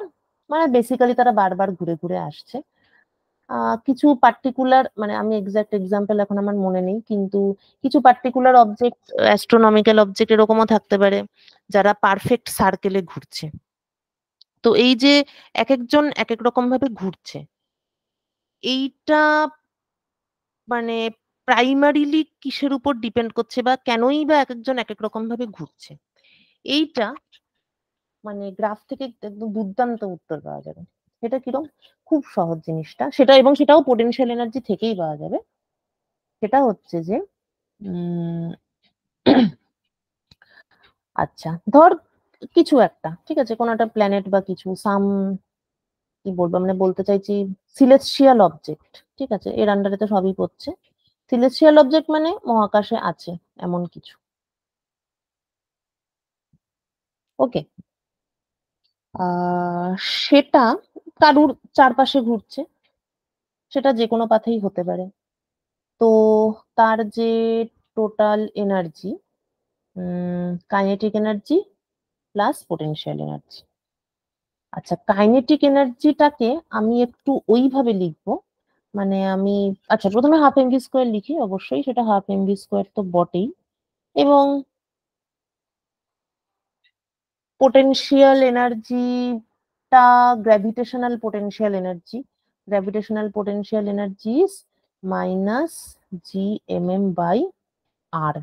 মানে বেসিক্যালি তারা বারবার ঘুরে ঘুরে আসছে। কিছু পার্টিকুলার, মানে আমি এক্সাক্ট এক্সাম্পল এখন আমার মনে নেই, কিন্তু কিছু পার্টিকুলার অবজেক্ট, অ্যাস্ট্রোনমিক্যাল অবজেক্ট এরকমও থাকতে পারে যারা পারফেক্ট সার্কেলে ঘুরছে। তো এই যে এক একজন এক এক রকম ভাবে ঘুরছে, এইটা মানে প্রাইমারিলি কিসের উপর ডিপেন্ড করছে, বা কেনই বা এক একজন এক এক রকম ভাবে ঘুরছে, এইটা মানে গ্রাফ থেকে একদম দুর্দান্ত উত্তর পাওয়া যাবে। এটা কিরকম, খুব সহজ জিনিসটা, সেটা এবং সেটাও পোটেনশিয়াল এনার্জি থেকেই পাওয়া যাবে। সেটা হচ্ছে যে উম আচ্ছা ধর কিছু একটা, ঠিক আছে, কোন একটা প্ল্যানেট বা কিছু সাম, কি বলবো, মানে বলতে চাইছি সিলেস্টিয়াল অবজেক্ট, ঠিক আছে, এর আন্ডারে তো সবই পড়ছে, সিলেস্টিয়াল অবজেক্ট মানে মহাকাশে আছে এমন কিছু, ওকে, সেটা কারুর চারপাশে ঘুরছে, সেটা যে কোনো পাথেই হতে পারে, তো তার যে total energy, kinetic energy plus potential energy. আচ্ছা, কাইনেটিক এনার্জিটাকে আমি একটু ওইভাবে লিখবো, মানে আমি, আচ্ছা প্রথমে হাফ এমভি স্কোয়ার লিখি, অবশ্যই সেটা হাফ এমভি স্কোয়ার তো বটেই, এবং পোটেনশিয়াল এনার্জিটা gravitational potential energy, gravitational potential energy is minus G M M by R,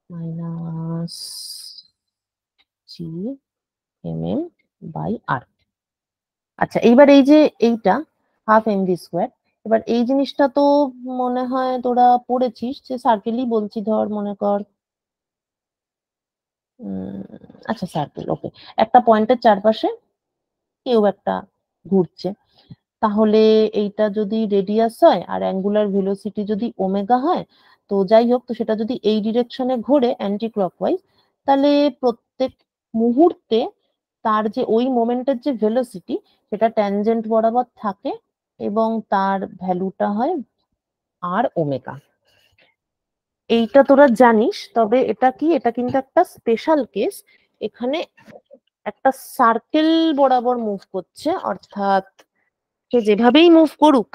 minus G M M by R. আচ্ছা এইবার এই যে এইটা হাফ এমভি স্কোয়ার, এবার এই জিনিসটা তো মনে হয় তোরা পড়েছিস, যে সার্কেলই বলছি, ধর মনে কর আচ্ছা সার্কেল, ওকে, একটা পয়েন্টের চারপাশে কেউ একটা ঘুরছে, তাহলে এইটা যদি রেডিয়াস হয় আর অ্যাঙ্গুলার ভেলোসিটি যদি ওমেগা হয়, তো যাই হোক, তো সেটা যদি এই ডিরেকশনে ঘোরে অ্যান্টি ক্লকওয়াইজ, তাহলে প্রত্যেক মুহূর্তে তার যে ওই মোমেন্টের যে ভেলোসিটি সেটা ট্যানজেন্ট বরাবর থাকে এবং তার ভ্যালুটা হয় আর ওমেগা। এইটা তোরা জানিস, তবে এটা কি, এটা কিন্তু একটা স্পেশাল কেস। এখানে একটা সার্কেল বরাবর মুভ করছে, অর্থাৎ সে যেভাবেই মুভ করুক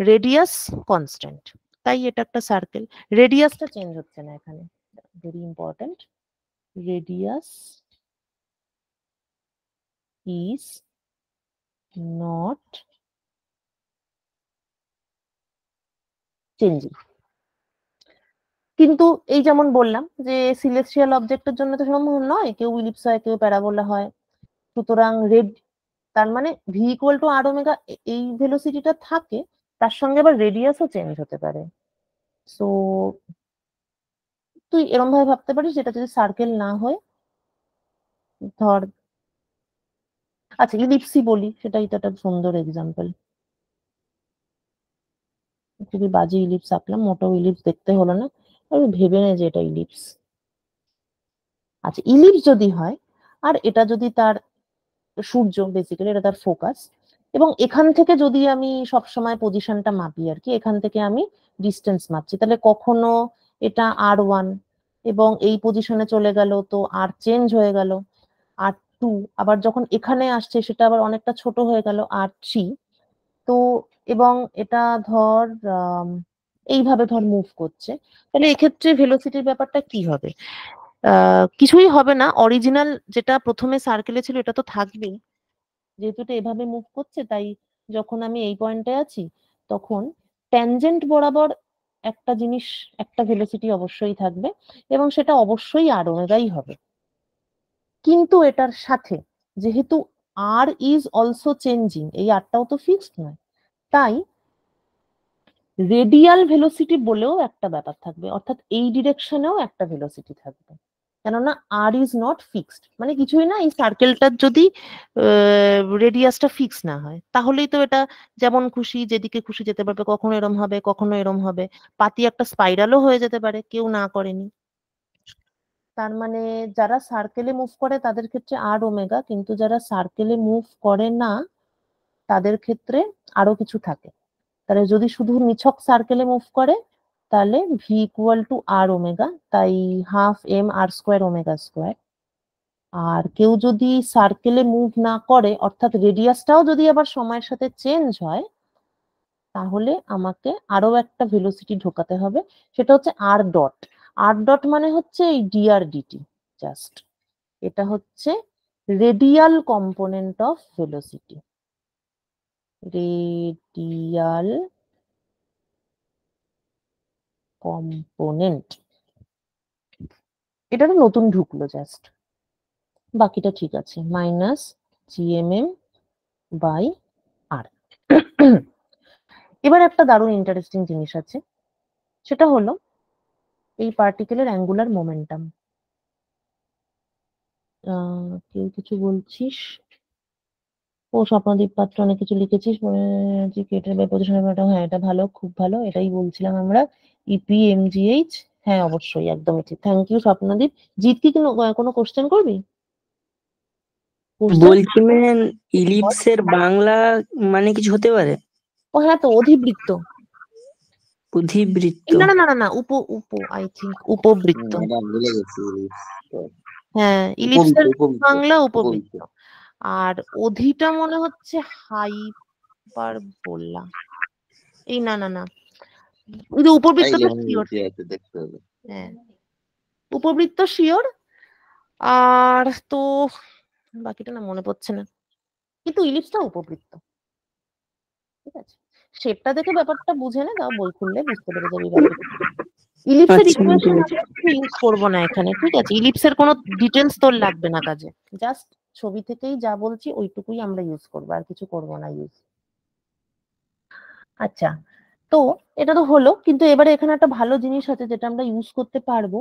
রেডিয়াস কনস্ট্যান্ট, তাই এটা একটা সার্কেল। রেডিয়াসটা চেঞ্জ হচ্ছে না এখানে, very important, radius is not changing. কিন্তু এই যেমন বললাম যে সিলেস্টিয়াল অবজেক্টের জন্য তো সম্ভব নয়, কেউ ইলিপস হয় কেউ প্যারাবোলা হয়, সুতরাং তার মানে v equal to r omega, এই ভেলোসিটিটা থাকে, তার সঙ্গে আবার রেডিয়াসও চেঞ্জ হতে পারে। সো তুই এরকম ভাবে ভাবতে পারিস, যেটা যদি সার্কেল না হয়, ধর আচ্ছা ইলিপসই বলি, সেটাই তো একটা সুন্দর এক্সাম্পল। খুবই বাজে ইলিপস আঁকলাম, মোটেও ইলিপস দেখতে হলো না, আমি ভেবে নে যে এটা ইলিপস। আচ্ছা ইলিপস যদি হয় আর এটা যদি তার সূর্য, বেসিক্যালি এটা তার ফোকাস, এবং এখান থেকে যদি আমি সব সময় পজিশনটা মাপি আর কি, এখান থেকে আমি ডিস্টেন্স মাপছি, তাহলে কখনো এটা R1 এবং এই পজিশনে চলে গেল তো আর চেঞ্জ হয়ে গেল R2, আবার যখন এখানে আসছে সেটা আবার অনেকটা ছোট হয়ে গেল R3। তো এবং এটা ধর এইভাবে ধর মুভ করছে, তাহলে এক্ষেত্রে ভেলোসিটির ব্যাপারটা কি হবে? কিছুই হবে না, অরিজিনাল যেটা প্রথমে সার্কেলে ছিল এটা তো থাকবেই, যেহেতু এটা এভাবে মুভ করছে, তাই যখন আমি এই পয়েন্টে আছি তখন ট্যানজেন্ট বরাবর একটা জিনিস, একটা ভেলোসিটি অবশ্যই থাকবে এবং সেটা অবশ্যই আর ওমেগাই হবে। কিন্তু এটার সাথে যেহেতু আর ইজ অলসো চেঞ্জিং, এই আরটাও তো ফিক্সড নয়, তাই রেডিয়াল ভেলোসিটি বলেও একটা ব্যাপার থাকবে, অর্থাৎ এই ডিরেকশনেও একটা ভেলোসিটি থাকবে, কেননা আর ইজ নট ফিক্সড, মানে কিছুই না, এই সার্কেলটার যদি রেডিয়াসটা ফিক্স না হয় তাহলেই তো এটা যেমন খুশি যেদিকে খুশি যেতে পারবে, কখনো এরম হবে কখনো এরম হবে, পাতি একটা স্পাইরালও হয়ে যেতে পারে, কেউ না করেনি। তার মানে যারা সার্কেলে মুভ করে তাদের ক্ষেত্রে আর ওমেগা, কিন্তু যারা সার্কেলে মুভ করে না তাদের ক্ষেত্রে আরো কিছু থাকে। তাহলে যদি শুধু নিছক সার্কেলে মুভ করে তাহলে v equal to r omega, তাই half M R square omega square. আর কেউ যদি সার্কেলে মুভ না করে, অর্থাৎ রেডিয়াসটাও যদি আবার সময়ের সাথে চেঞ্জ হয়, তাহলে আমাকে আরো একটা ভেলোসিটি ঢোকাতে হবে, সেটা হচ্ছে আর ডট। আর ডট মানে হচ্ছে এই ডিআর ডিটি, জাস্ট এটা হচ্ছে radial component of velocity, radial component. এটা তো নতুন ঢুকলো জাস্ট, বাকিটা ঠিক আছে, মাইনাস জিএমএম বাই আর। এবার একটা দারুণ ইন্টারেস্টিং জিনিস আছে, সেটা হলো এই পার্টিকেলের অ্যাঙ্গুলার মোমেন্টাম। কেউ কিছু বলছিস? ও স্বপ্নদীপ পাত্র অনেক কিছু লিখেছিস, হ্যাঁ এটা ভালো, খুব ভালো, এটাই বলছিলাম আমরা, ইপিএমজিএইচ, হ্যাঁ অবশ্যই একদমই ঠিক, থ্যাংক ইউ স্বপ্নদীপ। জিৎ কি কোনো কোশ্চেন করবি? বলছি ম্যাম, ইলিপসের বাংলা মানে কিছু হতে পারে? ও হ্যাঁ, তো অধিবৃত্ত। অধিবৃত্ত? না না না না না, আই থিঙ্ক উপবৃত্ত। এটা ভুলে গেছি। হ্যাঁ ইলিপসের উপবৃত্ত, বাংলা উপবৃত্ত। উপবৃত্ত। আর অধিটা মনে হচ্ছে হাইপারবোলা, এই না না না, কিন্তু উপবৃত্ত তো শিওর। আছে, দেখতে হবে। হ্যাঁ উপবৃত্ত শিওর। আর তো বাকিটা না মনে পড়ছে না, কিন্তু ইলিপসটা উপবৃত্ত, ঠিক আছে। শেপটা দেখে ব্যাপারটা বুঝে নে, তাও বই খুললে বুঝতে পেরে যাবি ব্যাপারটা। ইলিপসের আচ্ছা, ইকুয়েশন ইউজ করবো না এখানে, ঠিক আছে, ইলিপসের কোনো ডিটেলস তোর লাগবে না কাজে, জাস্ট ছবি থেকেই যা বলছি ওইটুকুই আমরা ইউজ করবো, আর কিছু করবো না ইউজ। আচ্ছা তো এটা তো হলো, কিন্তু এবারে এখানে একটা ভালো জিনিস আছে যেটা আমরা ইউজ করতে পারবো,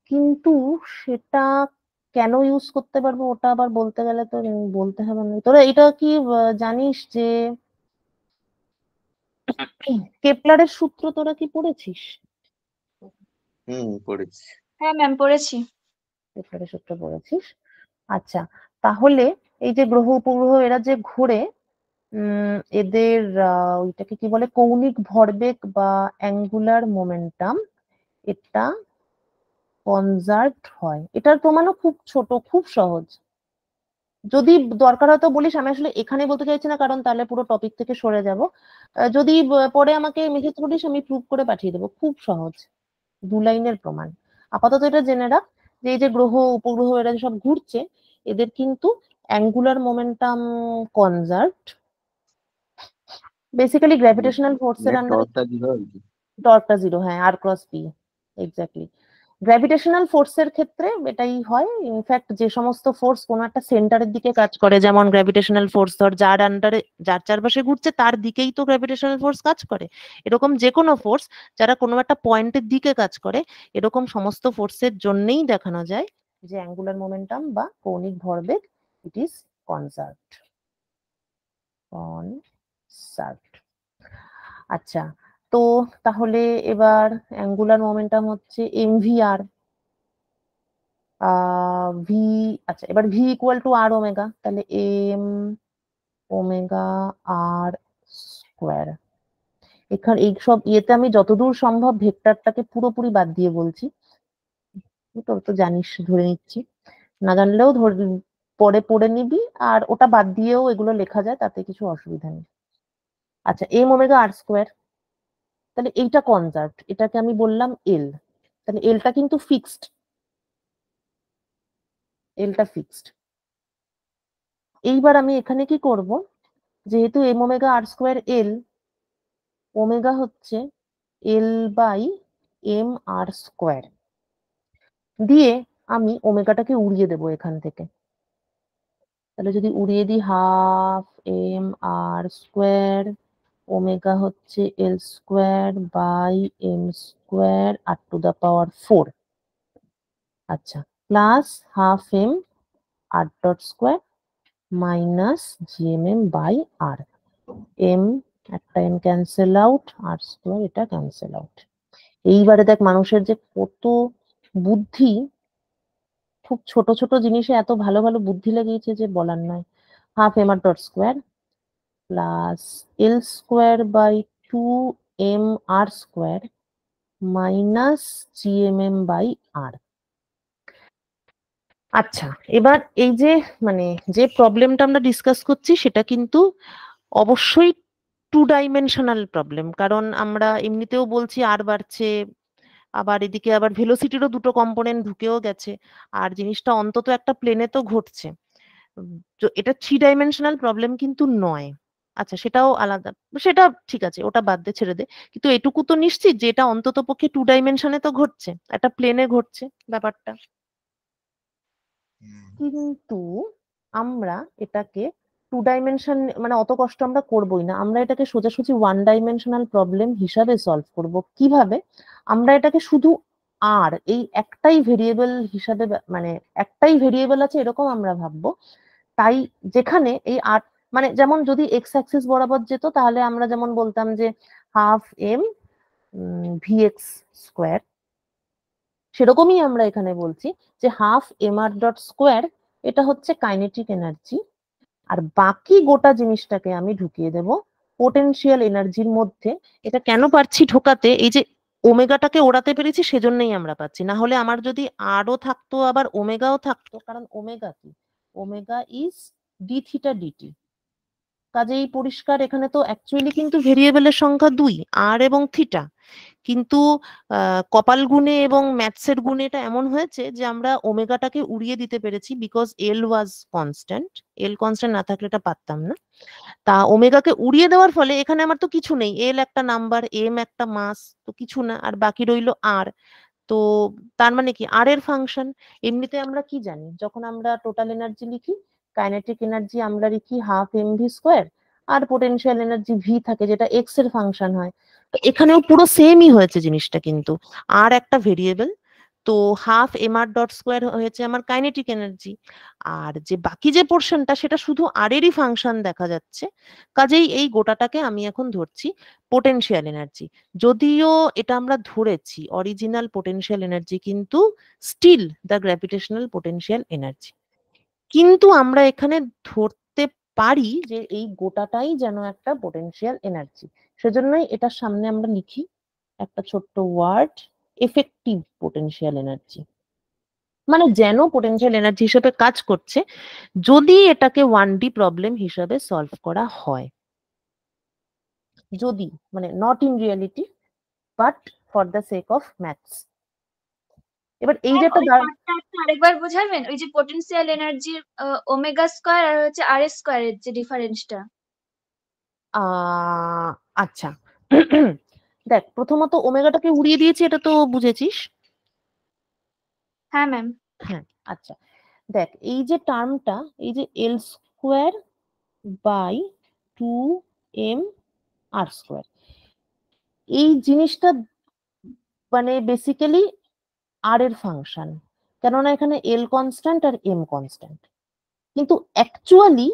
কিন্তু সেটা কেন ইউজ করতে পারবো ওটা আবার বলতে গেলে তো বলতে হবে না। তোরা এটা কি জানিস যে কেপলারের সূত্র তোরা কি পড়েছিস? পড়েছি। হ্যাঁ ম্যাম পড়েছি। কেপলারের সূত্র পড়েছিস? আচ্ছা, তাহলে এই যে গ্রহ উপগ্রহ এরা যে ঘোরে, এদের ওইটাকে কি বলে, কৌণিক ভরবেগ বা অ্যাঙ্গুলার মোমেন্টাম, এটা কনজার্ভ হয়। এটার প্রমাণও খুব ছোট, খুব সহজ। যদি দরকার হয় তো বলিস, আমি আসলে এখানে বলতে চাইছি না কারণ তাহলে পুরো টপিক থেকে সরে যাব। যদি পরে আমাকে মেসেজ করিস আমি প্রুভ করে পাঠিয়ে দেবো, খুব সহজ, 2 লাইনের প্রমাণ। আপাতত এটা জেনে রাখ যে এই যে গ্রহ উপগ্রহ এরা সব ঘুরছে, এদের কিন্তু অ্যাঙ্গুলার মোমেন্টাম কনজার্ভড, বেসিক্যালি গ্র্যাভিটেশনাল ফোর্সের আন্ডারে। টর্কটা দিল আর কি। টর্কটা জিরো, হ্যাঁ, আর ক্রস পি, এক্স্যাক্টলি। গ্র্যাভিটেশনাল ফোর্সের ক্ষেত্রে এটাই হয়। ইনফ্যাক্ট যে সমস্ত ফোর্স কোনো একটা সেন্টারের দিকে কাজ করে, যেমন গ্র্যাভিটেশনাল ফোর্স ধর যার আন্ডারে, যার চারপাশে ঘুরছে তার দিকেই তো গ্র্যাভিটেশনাল ফোর্স কাজ করে, এরকম যে কোনো ফোর্স যারা কোনো একটা পয়েন্টের দিকে কাজ করে, এরকম সমস্ত ফোর্সের জন্যই দেখানো যায় যে অ্যাঙ্গুলার মোমেন্টাম বা কৌণিক ভরবেগ ইট ইজ কনজার্ভড। কনজার্ভড। আচ্ছা, তো তাহলে এবার অ্যাঙ্গুলার মোমেন্টাম হচ্ছে mvr, ভি, আচ্ছা এবার v equal to r omega, তাহলে এম ওমেগা আর স্কোয়ার। এখানে এই সব ইয়েতে আমি যতদূর সম্ভব ভেক্টরটাকে পুরোপুরি বাদ দিয়ে বলছি, তোর তো জানিস, ধরে নিচ্ছি, না জানলেও পরে পড়ে নিবি, আর ওটা বাদ দিয়েও এগুলো লেখা যায়, তাতে কিছু অসুবিধা নেই। আচ্ছা, এম ওমেগা আর স্কোয়ার, তাহলে এইটা কনজার্ভড, এটাকে আমি বললাম এল, তাহলে এলটা কিন্তু ফিক্সড, এলটা ফিক্সড। এইবার আমি এখানে কি করব, যেহেতু m omega r square l, omega হচ্ছে l by m R square, দিয়ে আমি ওমেগাটাকে উড়িয়ে দেবো এখান থেকে। তাহলে যদি উড়িয়ে দিই, half M R square omega হচ্ছে L square by M square R to the power 4, আচ্ছা, plus half M R dot square minus GMM by R, M একটা M cancel out, R square এটা ক্যান্সেল আউট। এইবারে দেখ মানুষের যে কত বুদ্ধি, খুব ছোট ছোট জিনিসে এত ভালো ভালো বুদ্ধি লাগিয়েছে যে বলার নয়। Half M R dot square plus L square by 2m R square minus GMM by R. আচ্ছা, এবার এই যে মানে যে প্রবলেমটা আমরা ডিসকাস করছি সেটা কিন্তু অবশ্যই 2 ডাইমেনশনাল প্রবলেম, কারণ আমরা এমনিতেও বলছি আর বাড়ছে, আবার এদিকে আবার ভেলোসিটিরও দুটো কম্পোনেন্ট ঢুকেও গেছে, আর জিনিসটা অন্তত একটা প্লেনে তো ঘটছে। এটা 3 ডাইমেনশনাল প্রবলেম কিন্তু নয়। আচ্ছা, সেটাও আলাদা, সেটা ঠিক আছে, ওটা বাদ দে, ছেড়ে দে, কিন্তু এটুকু তো নিশ্চিত যে এটা অন্তত পক্ষে 2 ডাইমেনশনে তো ঘটছে, একটা প্লেনে ঘটছে ব্যাপারটা। কিন্তু আমরা এটাকে 2 ডাইমেনশন মানে অত কষ্ট আমরা করবোই না, আমরা এটাকে সোজাসুজি 1 ডাইমেনশনাল প্রবলেম হিসাবে সলভ করব। কিভাবে? আমরা এটাকে শুধু আর এই একটাই ভেরিয়েবল হিসাবে, মানে একটাই ভেরিয়েবল আছে এরকম আমরা ভাববো। তাই যেখানে এই আর, মানে যেমন যদি এক্স অ্যাক্সিস বরাবর যেত তাহলে আমরা যেমন বলতাম যে হাফ এম ভিএক্স স্কোয়ার, সেরকমই আমরা এখানে বলছি যে half M R dot square এটা হচ্ছে কাইনেটিক এনার্জি, আর বাকি গোটা জিনিসটাকে আমি ঢুকিয়ে দেব পোটেনশিয়াল এনার্জির মধ্যে। এটা কেন পারছি ঢোকাতে, এই যে ওমেগাটাকে ওড়াতে পেরেছি সেজন্যই আমরা পাচ্ছি, না হলে আমার যদি আরও থাকতো আবার ওমেগাও থাকতো, কারণ ওমেগা কি, omega is d theta dt, কাজেই পরিষ্কার এখানে তো অ্যাকচুয়ালি কিন্তু ভেরিয়েবলের সংখ্যা 2 আর এবং থিটা, কিন্তু কপাল গুণে এবং ম্যাথসের গুণে এটা এমন হয়েছে যে আমরা ওমেগাটাকে উড়িয়ে দিতে পেরেছি, because L was constant, L constant না থাকলে এটা পারতাম না। তা ওমেগাকে উড়িয়ে দেওয়ার ফলে এখানে আমার তো কিছু নেই, এল একটা নাম্বার, এম একটা মাস, তো কিছু না, আর বাকি রইলো আর। তো তার মানে কি আর এর ফাংশন, এমনিতে আমরা কি জানি, যখন আমরা টোটাল এনার্জি লিখি, কাইনেটিক এনার্জি আমরা লিখি হাফ এম ভি স্কোয়ার, আর পোটেনশিয়াল এনার্জি ভি থাকে যেটা এক্স এর ফাংশন হয়। তো এখানেও পুরো সেমই হয়েছে জিনিসটা, কিন্তু আর একটা ভেরিয়েবল, তো half M R dot square হয়েছে আমার কাইনেটিক এনার্জি, আর যে বাকি যে পোর্শনটা সেটা শুধু আর এরই ফাংশন দেখা যাচ্ছে। কাজেই এই গোটাটাকে আমি এখন ধরছি পোটেনশিয়াল এনার্জি। যদিও এটা আমরা ধরেছি অরিজিনাল পোটেনশিয়াল এনার্জি, কিন্তু still the gravitational potential energy. কিন্তু আমরা এখানে ধরতে পারি যে এই গোটাটাই যেন একটা পোটেনশিয়াল এনার্জি। সেজন্যই এটার সামনে আমরা লিখি একটা ছোট্ট ওয়ার্ড, এফেক্টিভ পোটেনশিয়াল এনার্জি, মানে যেন পোটেনশিয়াল এনার্জি হিসেবে কাজ করছে যদি এটাকে 1D প্রবলেম হিসেবে সলভ করা হয়। যদি, মানে not in reality but for the sake of maths. এবার এই যে একটা ওই পার্টটা একটু আরেকবার বোঝাবেন, ওই যে পোটেনশিয়াল এনার্জির ওমেগা স্কয়ার আর হচ্ছে আর স্কয়ার এর যে ডিফারেন্সটা। আচ্ছা দেখ, প্রথমত ওমেগাটাকে উড়িয়ে দিয়েছি, এটা তো বুঝেছিস। হ্যাঁ ম্যাম। হ্যাঁ, আচ্ছা দেখ, এই যে টার্মটা, এই যে L square by 2m R square, এই জিনিসটা মানে বেসিক্যালি আর এর ফাংশন, কেননা এখানে এল কনস্ট্যান্ট আর এম কনস্ট্যান্ট। কিন্তু অ্যাকচুয়ালি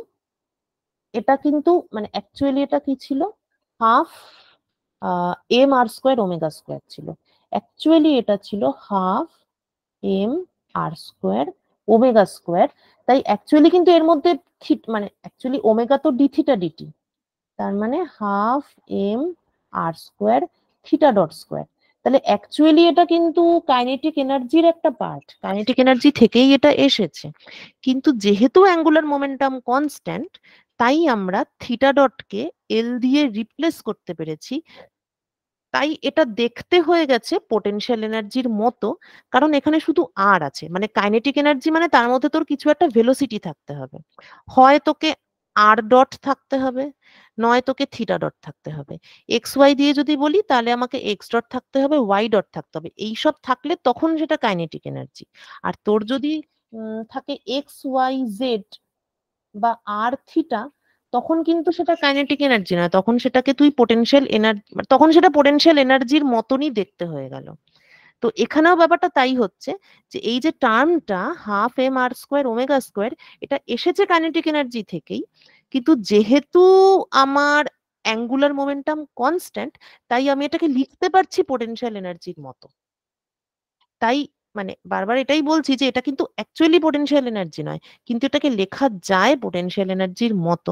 এটা কিন্তু মানে অ্যাকচুয়ালি এটা কি ছিল, half M R square omega square ছিল। অ্যাকচুয়ালি এটা ছিল half M R square omega square. তাই অ্যাকচুয়ালি কিন্তু এর মধ্যে মানে অ্যাকচুয়ালি ওমেগা তো ডি থিটা ডিটি, তার মানে half M R square theta dot square. তাহলে অ্যাকচুয়ালি এটা কিন্তু কাইনেটিক এনার্জির একটা পার্ট, কাইনেটিক এনার্জি থেকেই এটা এসেছে। কিন্তু যেহেতু অ্যাঙ্গুলার মোমেন্টাম কনস্ট্যান্ট, তাই আমরা থিটা ডটকে এল দিয়ে রিপ্লেস করতে পেরেছি। তাই এটা দেখতে হয়ে গেছে পোটেনশিয়াল এনার্জির মতো, কারণ এখানে শুধু আর আছে। মানে কাইনেটিক এনার্জি মানে তার মধ্যে তোর কিছু একটা ভেলোসিটি থাকতে হবে, হয় তোকে আর ডট থাকতে হবে, নয় তোকে থিটা ডট থাকতে হবে। এক্স ওয়াই দিয়ে যদি বলি তাহলে আমাকে এক্স ডট থাকতে হবে, ওয়াই ডট থাকতে হবে। এইসব থাকলে তখন সেটা কাইনেটিক এনার্জি। আর তোর যদি থাকে এক্স ওয়াই জেড বা আর থিটা, তখন কিন্তু সেটা কাইনেটিক এনার্জি নয়, তখন সেটাকে তুই পোটেনশিয়াল এনার্জি, তখন সেটা পোটেনশিয়াল এনার্জির মতনই দেখতে হয়ে গেল। তো এখানেও ব্যাপারটা তাই হচ্ছে, যে এই যে টার্মটা half M R square omega square, এটা এসেছে কাইনেটিক এনার্জি থেকেই, কিন্তু যেহেতু আমার অ্যাঙ্গুলার মোমেন্টাম কনস্ট্যান্ট, তাই আমি এটাকে লিখতে পারছি পোটেনশিয়াল এনার্জির মতো। তাই মানে বারবার এটাই বলছি যে এটা কিন্তু অ্যাকচুয়ালি পোটেনশিয়াল এনার্জি নয়, কিন্তু এটাকে লেখা যায় পোটেনশিয়াল এনার্জির মতো।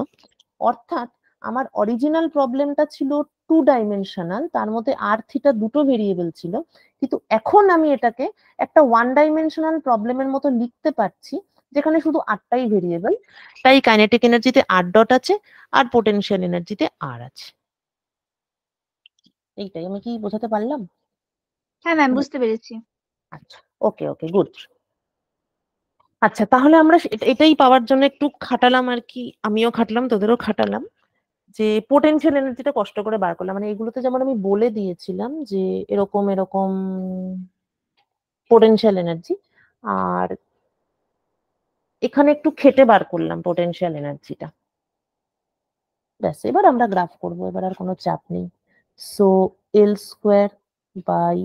অর্থাৎ আমার অরিজিনাল প্রবলেমটা ছিল 2 ডাইমেনশনাল, তার মধ্যে আর থিটা দুটো ভেরিয়েবল ছিল, কিন্তু এখন আমি এটাকে একটা 1 ডাইমেনশনাল প্রবলেমের মতো লিখতে পারছি, যেখানে শুধু 8টাই ভেরিয়েবল। তাই কাইনেটিক এনার্জিতে আর ডট আছে আর পোটেনশিয়াল এনার্জিতে আর আছে। এইটাই, আমি কি বোঝাতে পারলাম? হ্যাঁ ম্যাম, বুঝতে পেরেছি। আচ্ছা, ওকে ওকে, গুড। আচ্ছা, তাহলে আমরা এটাই পাওয়ার জন্য একটু খাটালাম আর কি, আমিও খাটলাম তোদেরও খাটালাম, যে পোটেনশিয়াল এনার্জিটা কষ্ট করে বার করলাম। মানে এগুলোতে যেমন আমি বলে দিয়েছিলাম যে এরকম এরকম পোটেনশিয়াল এনার্জি, আর এখানে একটু খেটে বার করলাম পোটেনশিয়াল এনার্জিটা। ব্যাস, এবার আমরা গ্রাফ করব, এবার আর কোনো চাপ নেই। So L square by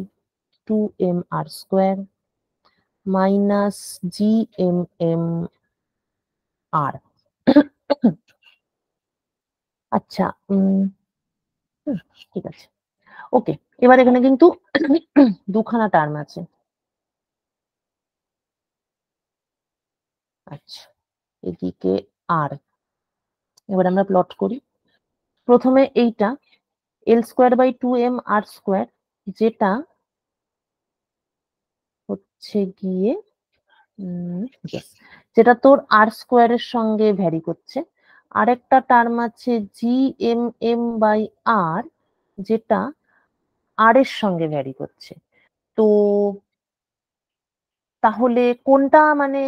2m R square minus G M M R. আচ্ছা, ঠিক আছে, ওকে। এবার এখানে কিন্তু দুখানা টার্ম আছে। আচ্ছা, এদিকে আর, এবার আমরা প্লট করি। প্রথমে এইটা L square by 2m R square, যেটা হচ্ছে গিয়ে yes, যেটা তোর আর স্কোয়ারের সঙ্গে ভ্যারি করছে। আরেকটা টার্ম আছে জি এম এম বাই আর, যেটা আর এর সঙ্গে ভ্যারি করছে। তো তাহলে কোনটা মানে,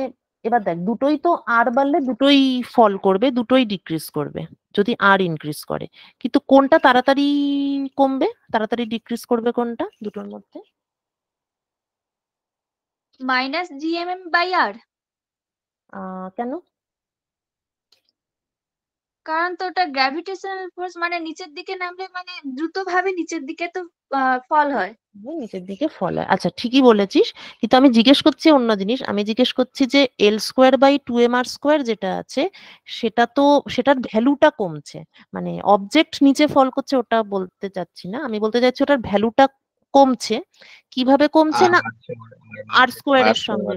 এবার দেখ, দুটোই তো আর বাড়লে দুটোই ফল করবে, দুটোই ডিক্রিজ করবে যদি আর ইনক্রিজ করে। কিন্তু কোনটা তাড়াতাড়ি কমবে, তাড়াতাড়ি ডিক্রিজ করবে কোনটা দুটোর মধ্যে? মাইনাস জিএমএম বাই আর। কেন? কারণ তো ওটা গ্র্যাভিটেশনাল ফোর্স, মানে নিচের দিকে নামলে মানে দ্রুতভাবে নিচের দিকে তো ফল হয়। নিচের দিকে ফল হয়, আচ্ছা ঠিকই বলেছিস, কিন্তু আমি জিজ্ঞেস করছি অন্য জিনিস। আমি জিজ্ঞেস করছি যে L²/2mr² যেটা আছে, সেটা তো, সেটার ভ্যালুটা কমছে, মানে অবজেক্ট নিচে ফল করছে ওটা বলতে চাচ্ছি না, আমি বলতে চাচ্ছি ওটার ভ্যালুটা কমছে। কিভাবে কমছে না, R² এর সঙ্গে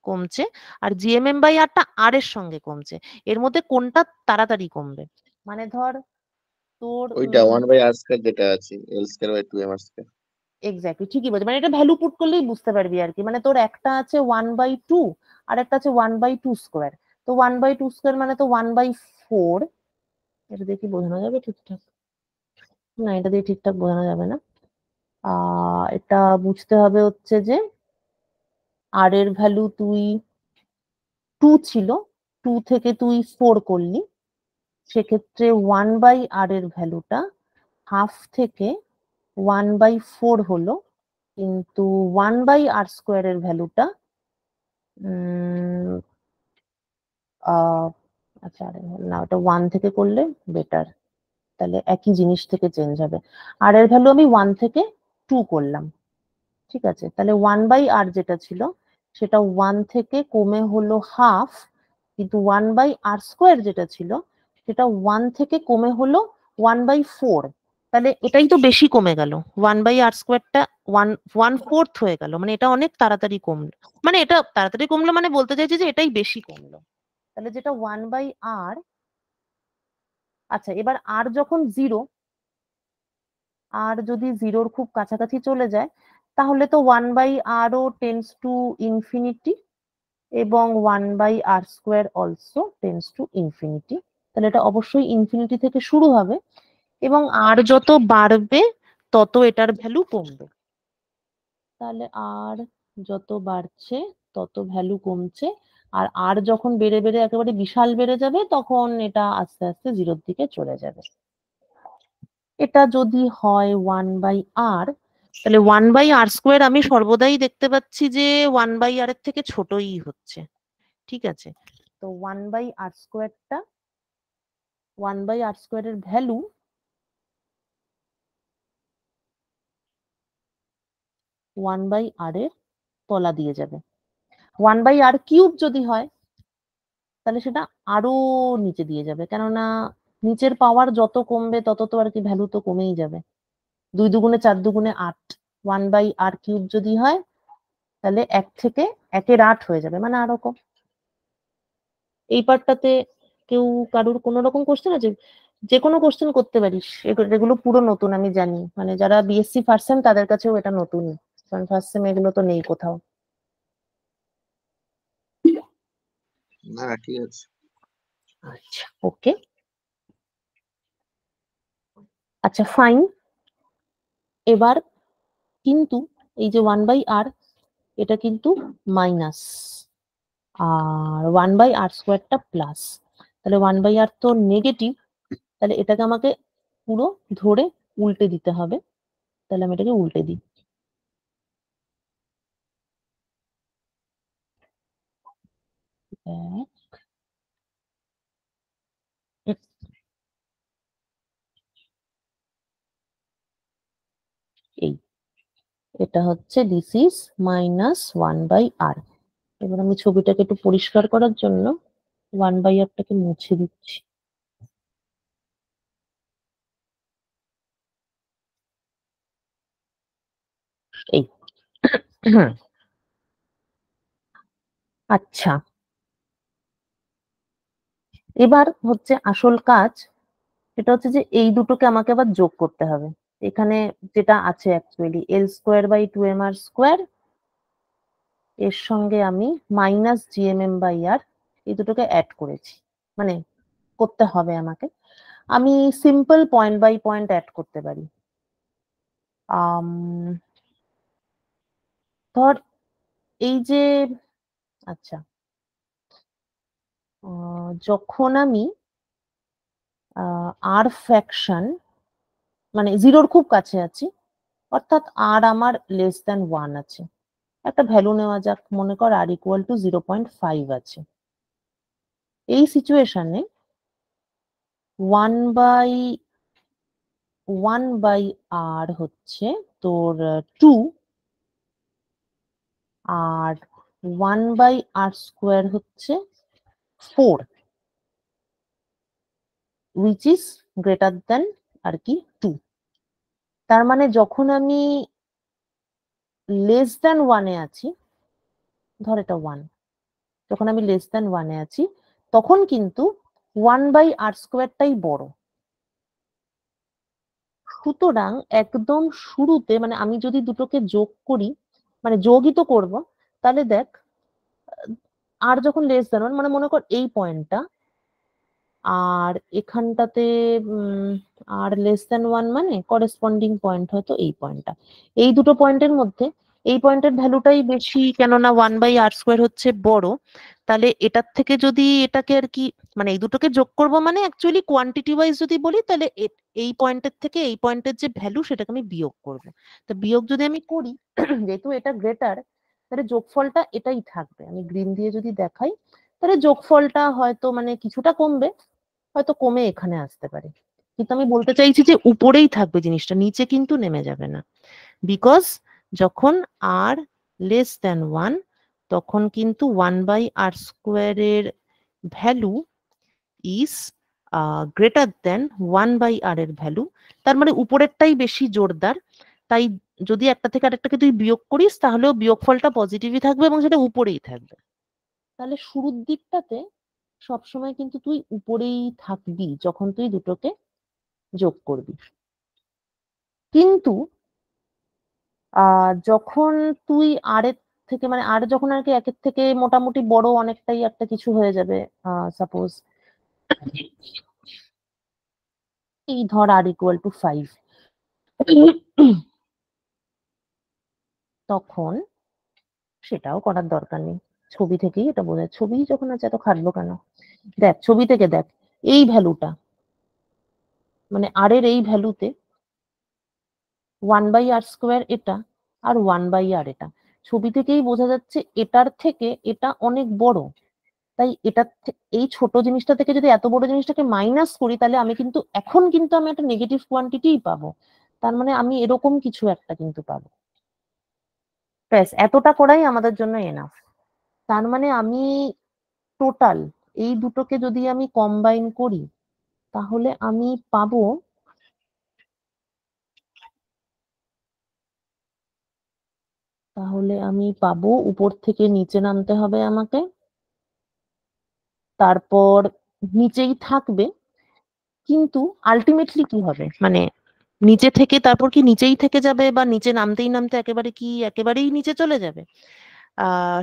কমছে, আর GMM/Rটা R এর সঙ্গে কমছে। এর মধ্যে কোনটা তাড়াতাড়ি কমবে? মানে ধর তোর ওইটা 1/r² যেটা আছে, L²/2mr²। এক্স্যাক্টলি ঠিকই বলছি, মানে এটা ভ্যালু পুট করলেই বুঝতে পারবি আর কি। মানে তোর একটা আছে 1/2 আর একটা আছে 1/2²। তো 1/2² মানে তো 1/4। এটা দিয়ে কি বোঝানো যাবে ঠিকঠাক? না, এটা দিয়ে ঠিকঠাক বোঝানো যাবে না। এটা বুঝতে হবে হচ্ছে যে আর এর ভ্যালু তুই 2 ছিল, 2 থেকে তুই 4 করলি, সেক্ষেত্রে 1/r এর ভ্যালুটা হাফ থেকে 1/4 হলো, কিন্তু 1/r² এর ভ্যালুটা আচ্ছা না, ওটা 1 থেকে করলে বেটার, তাহলে একই জিনিস থেকে চেঞ্জ হবে। আর এর ভ্যালু আমি 1 থেকে 2 করলাম, ঠিক আছে, তাহলে 1/r যেটা ছিল সেটা 1 থেকে কমে হলো হাফ, কিন্তু 1/r² যেটা ছিল সেটা 1 থেকে কমে হলো 1/4। তাহলে এটাই তো বেশি কমে গেল, 1/r²টা 1/4 হয়ে গেল, মানে এটা অনেক তাড়াতাড়ি কমলো। মানে এটা তাড়াতাড়ি কমলো মানে বলতে চাইছি যে এটাই বেশি কমলো। তাহলে যেটা 1/r, আচ্ছা এবার আর যখন 0, আর যদি 0-র খুব কাছাকাছি চলে যায়, তাহলে তো 1/rও টেন্ডস টু ইনফিনিটি এবং 1/r² also tends to infinity. তাহলে এটা অবশ্যই ইনফিনিটি থেকে শুরু হবে, এবং আর যত বাড়বে তত এটার ভ্যালু কমবে। তাহলে আর যত বাড়ছে তত ভ্যালু কমছে, আর আর যখন বেড়ে বেড়ে একেবারে বিশাল বেড়ে যাবে তখন এটা আস্তে আস্তে 0-র দিকে চলে যাবে। এটা যদি হয় 1/r, তাহলে 1/r² আমি সর্বদাই দেখতে পাচ্ছি যে 1/r এর থেকে ছোটই হচ্ছে, ঠিক আছে। তো 1/r²টা, 1/r² এর ভ্যালু 1/r এর তলা দিয়ে যাবে। 1/r³ যদি হয় তাহলে সেটা আরো নিচে দিয়ে যাবে, কেননা নিচের পাওয়ার যত কমবে তত তো আর কি ভ্যালু তো কমেই যাবে। 2 দুগুণে 4 দুগুণে 8, 1/r³ যদি হয় তাহলে 1 থেকে 1-এর 8 হয়ে যাবে, মানে আরো কম। এই পার্টটাতে কেউ কারুর কোনো রকম কোশ্চেন আছে? যে কোনো কোশ্চেন করতে পারিস, এগুলো পুরো নতুন আমি জানি, মানে যারা বিএসসি ফার্স্ট সেম তাদের কাছেও এটা নতুন, কারণ ফার্স্ট সেম এগুলো তো নেই কোথাও। না ঠিক আছে। আচ্ছা ওকে, আচ্ছা ফাইন। এবার কিন্তু এই যে 1/r, এটা কিন্তু মাইনাস, আর 1/r² প্লাস, তাহলে 1/r তো নেগেটিভ, তাহলে এটাকে আমাকে পুরো ধরে উল্টে দিতে হবে। তাহলে আমি এটাকে উল্টে দিই। এই এটা হচ্ছে দিস ইজ -1/r। এবার আমি ছবিটাকে একটু পরিষ্কার করার জন্য 1/rটাকে মুছে দিচ্ছি। এই আচ্ছা, এবার হচ্ছে আসল কাজ, সেটা হচ্ছে যে এই দুটোকে আমাকে আবার যোগ করতে হবে। এখানে যেটা আছে অ্যাকচুয়ালি L²/2mr², এর সঙ্গে আমি -GMM/r, এই দুটোকে অ্যাড করেছি, মানে করতে হবে আমাকে। আমি simple point by point add করতে পারি। ধর এই যে, আচ্ছা যখন আমি আর ফ্র্যাকশন মানে 0-র খুব কাছে আছি, অর্থাৎ আর আমার <1 আছে, একটা ভ্যালু নেওয়া যাক, মনে কর r = 0.5 আছে, এই সিচুয়েশনে 1/r হচ্ছে তোর 2, আর 1/r² হচ্ছে 4, which is greater than আর কি 2। তার মানে যখন আমি লেস দ্যান 1 এ আছি, ধর এটা 1, যখন আমি লেস দ্যান 1 এ আছি তখন কিন্তু 1/r² বড়। সুতরাং একদম শুরুতে মানে আমি যদি দুটোকে যোগ করি, মানে যোগই তো করবো, তাহলে দেখ আর যখন লেস দ্যান 1, মানে মনে কর এই পয়েন্টটা, আর এখানটাতে আর লেস দ্যান 1 মানে করেসপন্ডিং পয়েন্ট হয়তো এই পয়েন্টটা, এই দুটো পয়েন্টের মধ্যে এই পয়েন্টের ভ্যালুটাই বেশি, কেননা 1/r² হচ্ছে বড়। তাহলে এটার থেকে যদি এটাকে আর কি মানে এই দুটোকে যোগ করব, মানে অ্যাকচুয়ালি কোয়ান্টিটি ওয়াইজ যদি বলি তাহলে এই পয়েন্টের থেকে এই পয়েন্টের যে ভ্যালু সেটাকে আমি বিয়োগ করব। তো বিয়োগ যদি আমি করি যেহেতু এটা গ্রেটার, তাহলে যোগফলটা এটাই থাকবে। আমি গ্রিন দিয়ে যদি দেখাই তাহলে যোগফলটা হয়তো মানে কিছুটা কমবে, হয়তো কমে এখানে আসতে পারে, কিন্তু আমি বলতে চাইছি যে উপরেই থাকবে জিনিসটা, নিচে কিন্তু নেমে যাবে না। বিকজ যখন আর লেস দ্যান 1 তখন কিন্তু 1/r² এর value is greater than 1/r এর ভ্যালু। তার মানে উপরেরটাই বেশি জোরদার। তাই যদি একটা থেকে আরেকটাকে তুই বিয়োগ করিস তাহলেও বিয়োগফলটা পজিটিভই থাকবে এবং সেটা উপরেই থাকবে। তাহলে শুরুর দিকটাতে সবসময় কিন্তু তুই উপরেই থাকবি যখন তুই দুটোকে যোগ করবি। কিন্তু যখন তুই আর এর থেকে মানে আর যখন আর কি একের থেকে মোটামুটি বড় অনেকটাই একটা কিছু হয়ে যাবে, সাপোজ এই ধর r = 5, তখন সেটাও করার দরকার নেই, ছবি থেকেই এটা বোঝা যায়। ছবি যখন আছে এত খাটবো কেন? দেখ ছবি থেকে দেখ এই ভ্যালুটা, মানে আর এর এই ভ্যালুতে 1/r² এটা আর 1/r এটা, ছবি থেকেই বোঝা যাচ্ছে এটার থেকে এটা অনেক বড়। তাই এটা এই ছোট জিনিসটা থেকে যদি এত বড় জিনিসটাকে মাইনাস করি তাহলে আমি কিন্তু এখন কিন্তু আমি একটা নেগেটিভ কোয়ান্টিটিই পাবো। তার মানে আমি এরকম কিছু একটা কিন্তু পাবো। ব্যাস এতটা করাই আমাদের জন্য এনাফ। তার মানে আমি টোটাল এই দুটোকে যদি আমি কম্বাইন করি তাহলে আমি পাবো উপর থেকে নিচে নামতে হবে আমাকে, তারপর নিচেই থাকবে। কিন্তু আলটিমেটলি কি হবে, মানে নিচে থেকে তারপর কি নিচেই থেকে যাবে বা নিচে নামতেই নামতে একেবারেই নিচে চলে যাবে?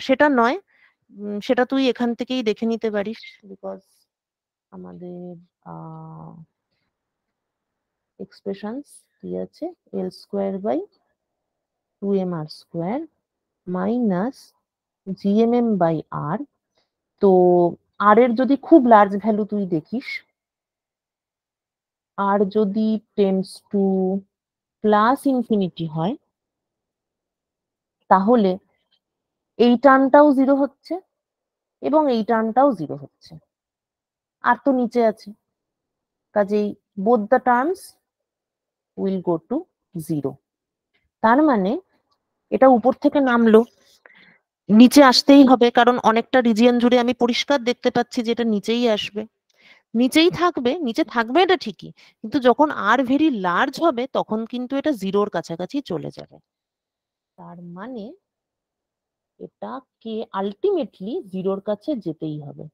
সেটা নয়, সেটা তুই এখান থেকেই দেখে নিতে পারিস। বিকজ আমাদের এক্সপ্রেশনস কি আছে, L² / 2mr² মাইনাস gmm/r। তো আর এর যদি খুব লার্জ ভ্যালু তুই দেখিস, আর যদি টেন্ডস টু +∞ হয় তাহলে এই টার্মটাও 0 হচ্ছে এবং এই টার্মটাও 0 হচ্ছে, আর তো নিচে আছে, কাজেই both the terms will go to 0। তার মানে এটা উপর থেকে নামলো, নিচে আসতেই হবে, কারণ অনেকটা রিজিয়ন জুড়ে আমি পরিষ্কার দেখতে পাচ্ছি যে এটা নিচেই আসবে, নিচেই থাকবে, নিচে থাকবে এটা ঠিকই, কিন্তু যখন আর ভেরি লার্জ হবে তখন কিন্তু এটা 0-র কাছাকাছি চলে যাবে। তার মানে এটাকে আলটিমেটলি 0-র কাছে যেতেই হবে।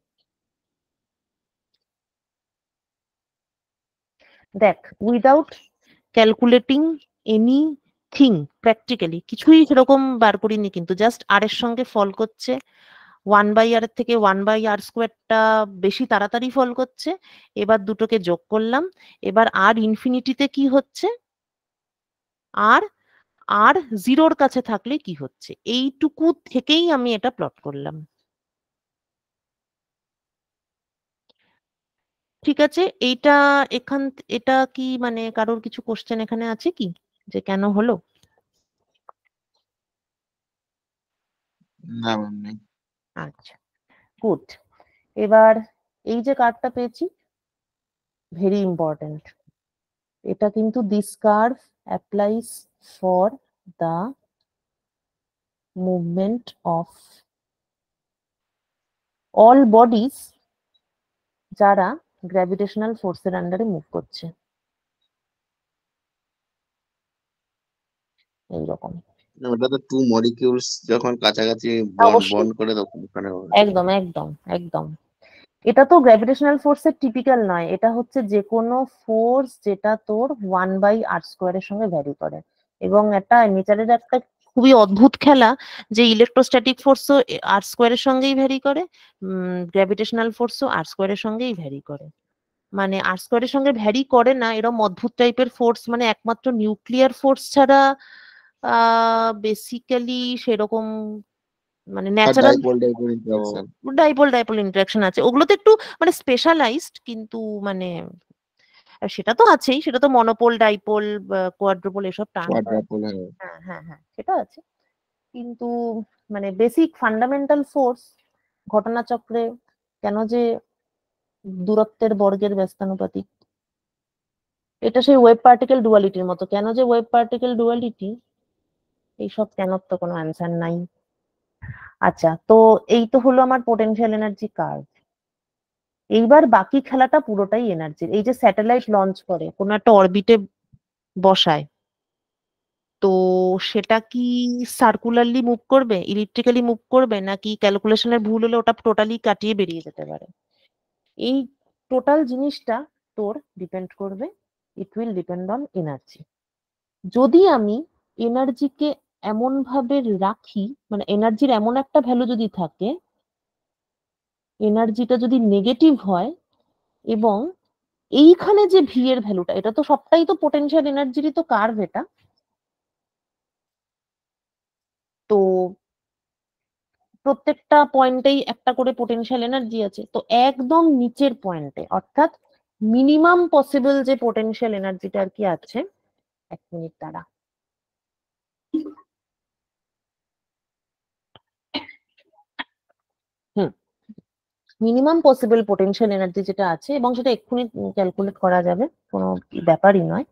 দেখ উইদাউট ক্যালকুলেটিং এনিথিং, প্র্যাকটিক্যালি কিছুই সেরকম বার করিনি, কিন্তু জাস্ট আর এর সঙ্গে ফল করছে 1/r এর থেকে 1/r²টা বেশি তাড়াতাড়ি ফল করছে। এবার দুটোকে যোগ করলাম, এবার আর ইনফিনিটিতে কি হচ্ছে, আর আর 0-র কাছে থাকলে কি হচ্ছে, এইটুকু থেকেই আমি এটা প্লট করলাম। ঠিক আছে, এটা কি মানে কারোর কিছু কোশ্চেন এখানে আছে কি, যে কেন হলো? না ম্যাম নেই। আচ্ছা, গুড। এবার এই যে কার্ডটা পেয়েছি, ভেরি ইম্পর্টেন্ট। এটা কিন্তু this curve applies for the movement of all bodies যারা গ্র্যাভিটেশনাল ফোর্সের আন্ডারে মুভ করছে, এইরকম। ওটা তো টু মলিকিউলস যখন কাছাকাছি বন্ড অবশ্যই, করে তখন ওখানে হবে। একদম একদম একদম। এটা তো গ্র্যাভিটেশনাল ফোর্সের টিপিক্যাল নয়, এটা হচ্ছে যে কোনো ফোর্স যেটা তোর 1/r² এর সঙ্গে ভ্যারি করে। এবং একটা নেচারের একটা খুবই অদ্ভুত খেলা যে ইলেকট্রোস্ট্যাটিক ফোর্সও r² এর সঙ্গেই ভ্যারি করে, গ্র্যাভিটেশনাল ফোর্সও r² এর সঙ্গেই ভ্যারি করে। মানে r² এর সঙ্গে ভ্যারি করে না এরকম অদ্ভুত টাইপের ফোর্স মানে একমাত্র নিউক্লিয়ার ফোর্স ছাড়া বেসিক্যালি সেরকম মানে আর natural dipole interaction. Dipole interaction আছে, ওগুলো তো একটু মানে স্পেশালাইজড, কিন্তু মানে সেটা তো আছেই, সেটা তো মনোপোল, ডাইপোল, কোয়াড্রোপোল এসব টার্ম। কোয়াড্রাপোল। হ্যাঁ হ্যাঁ হ্যাঁ, সেটা আছে। কিন্তু মানে বেসিক ফান্ডামেন্টাল ফোর্স ঘটনাচক্রে কেন যে দূরত্বের বর্গের ব্যস্তানুপাতিক, এটা সেই ওয়েভ পার্টিকেল ডুয়ালিটির মতো। কেন যে ওয়েভ পার্টিকেল ডুয়ালিটি, এইসব কেন তো কোনো অ্যান্সার নাই। আচ্ছা, তো এই তো হলো আমার পোটেনশিয়াল এনার্জি কার্ভ। এইবার বাকি খেলাটা পুরোটাই এনার্জির। এই যে স্যাটেলাইট লঞ্চ করে কোনো একটা অরবিটে বসায়, তো সেটা কি সার্কুলারলি মুভ করবে, ইলিপ্টিক্যালি মুভ করবে, নাকি ক্যালকুলেশনের ভুল হলে ওটা টোটালি কাটিয়ে বেরিয়ে যেতে পারে? এই টোটাল জিনিসটা তোর ডিপেন্ড করবে, it will depend on energy. যদি আমি এনার্জিকে এমন ভাবে রাখি, মানে এনার্জির এমন একটা ভ্যালু যদি থাকে, এনার্জিটা যদি নেগেটিভ হয়, এবং এইখানে যে ভি এর ভ্যালুটা, এটা তো সবটাই তো পোটেনশিয়াল এনার্জিরই তো কার্ভ এটা। তো প্রত্যেকটা পয়েন্টেই একটা করে পোটেনশিয়াল এনার্জি আছে, তো একদম নিচের পয়েন্টে অর্থাৎ মিনিমাম পসিবল যে পোটেনশিয়াল এনার্জিটা আর কি আছে, 1 মিনিট দ্বারা মিনিমাম পসিবল পোটেনশিয়াল এনার্জি যেটা আছে, এবং সেটা এক্ষুনি ক্যালকুলেট করা যাবে, কোনো ব্যাপারই নয়,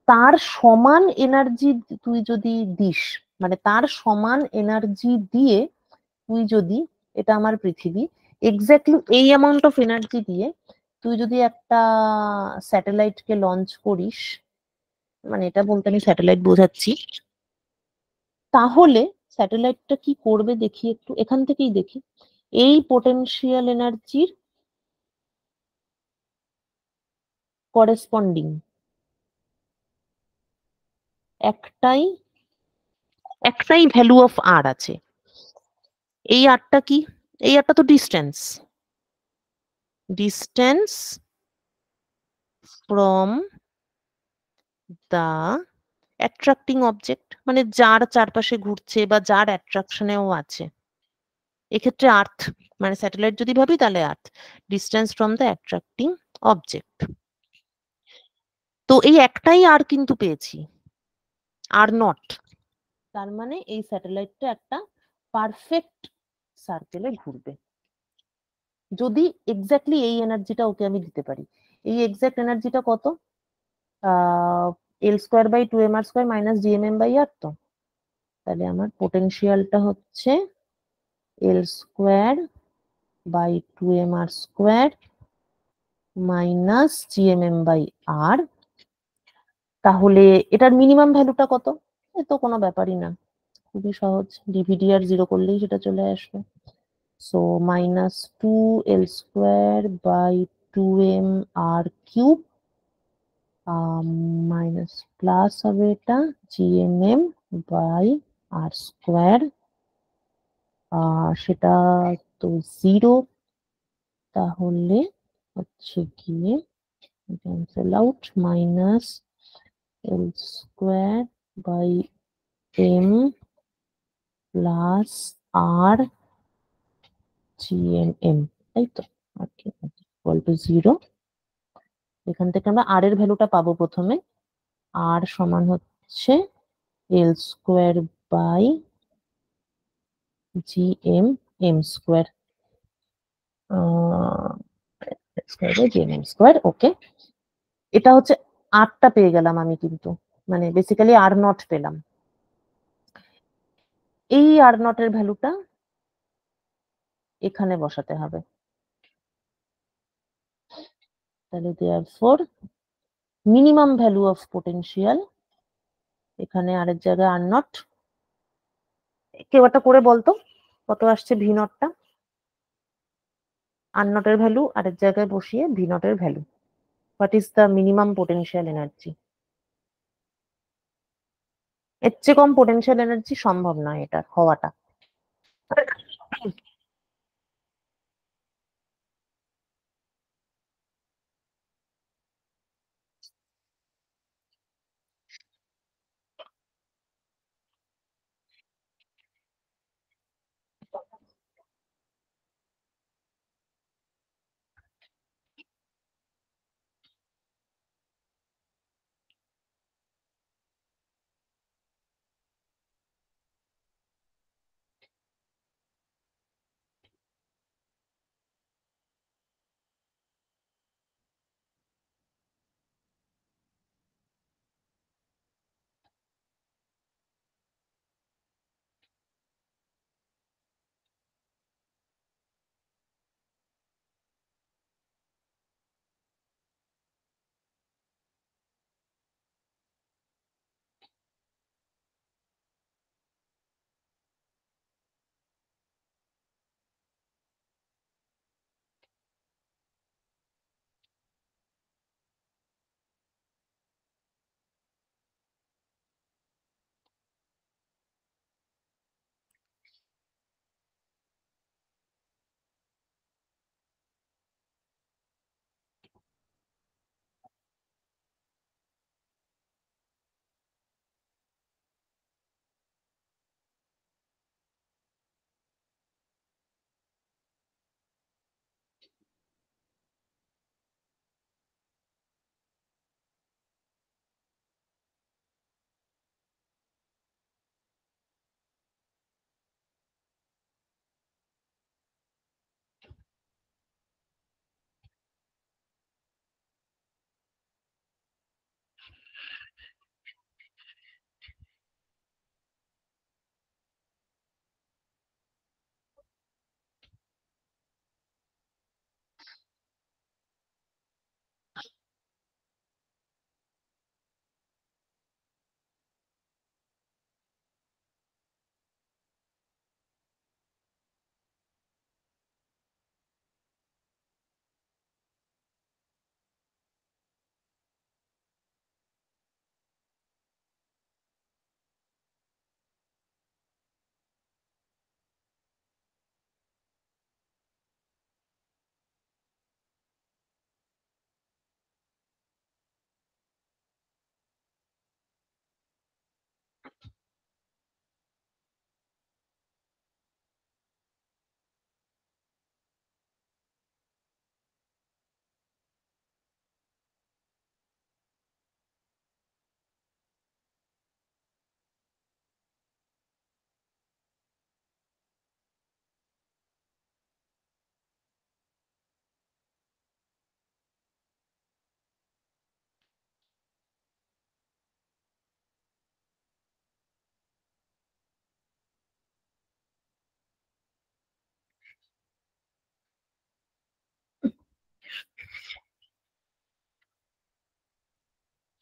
তার সমান এনার্জি তুই যদি দিস, মানে তার সমান এনার্জি দিয়ে তুই যদি, এটা আমার পৃথিবী, এক্স্যাক্টলি এই অ্যামাউন্ট অফ এনার্জি দিয়ে তুই যদি একটা স্যাটেলাইটকে লঞ্চ করিস, মানে এটা বলতে আমি স্যাটেলাইট বোঝাচ্ছি, তাহলে স্যাটেলাইটটা কি করবে দেখি, একটু এখান থেকেই দেখি। এই পোটেনশিয়াল এনার্জির করেসপন্ডিং একটাই একটাই ভ্যালু অফ আর আছে। এই আরটা কি? এই আরটা তো distance, distance from the attracting object, মানে যার চারপাশে ঘুরছে বা যার অ্যাট্রাকশনেও আছে, এক্ষেত্রে আর্থ, মানে স্যাটেলাইট যদি ভাবি তাহলে Earth, distance from the attracting object. তো এই একটাই আর কিন্তু পেয়েছি, আর নট। তার মানে এই স্যাটেলাইটটা একটা পারফেক্ট সার্কেলে ঘুরবে যদি এক্স্যাক্টলি এই এনার্জিটা ওকে আমি দিতে পারি। এই এক্স্যাক্ট এনার্জিটা কত? L² / 2mr² - GMM/r। তো তাহলে আমার পোটেনশিয়ালটা হচ্ছে L² / 2mr² - GMM/r। তাহলে এটার মিনিমাম ভ্যালুটা কত? এ তো কোনো ব্যাপারই না, খুবই সহজ, ডিভিডিআর 0 করলেই সেটা চলে আসবে। So -2L² / 2mr³ minus plus হবে এটা GMM/r², সেটা তো 0, তাহলে হচ্ছে গিয়ে cancel out, minus L² / m plus R GMM, তাই তো, ইকুয়াল টু 0। এখান থেকে আমরা আর এর ভ্যালুটা পাবো প্রথমে, আর সমান হচ্ছে L² / GMM²। Square by JNM square. Okay, এটা হচ্ছে আরটা পেয়ে গেলাম আমি, কিন্তু মানে বেসিক্যালি আর নট পেলাম। এই আর নটের ভ্যালুটা এখানে বসাতে হবে। তাহলে therefore minimum value of potential, এখানে আরেক জায়গায় আর নট। কেউ একটা করে বলতো কত আসছে ভি নটটা, আর নটের ভ্যালু আরেক জায়গায় বসিয়ে ভি নটের value, what is the minimum potential energy. এর চেয়ে কম পোটেনশিয়াল এনার্জি সম্ভব নয় এটা হওয়াটা।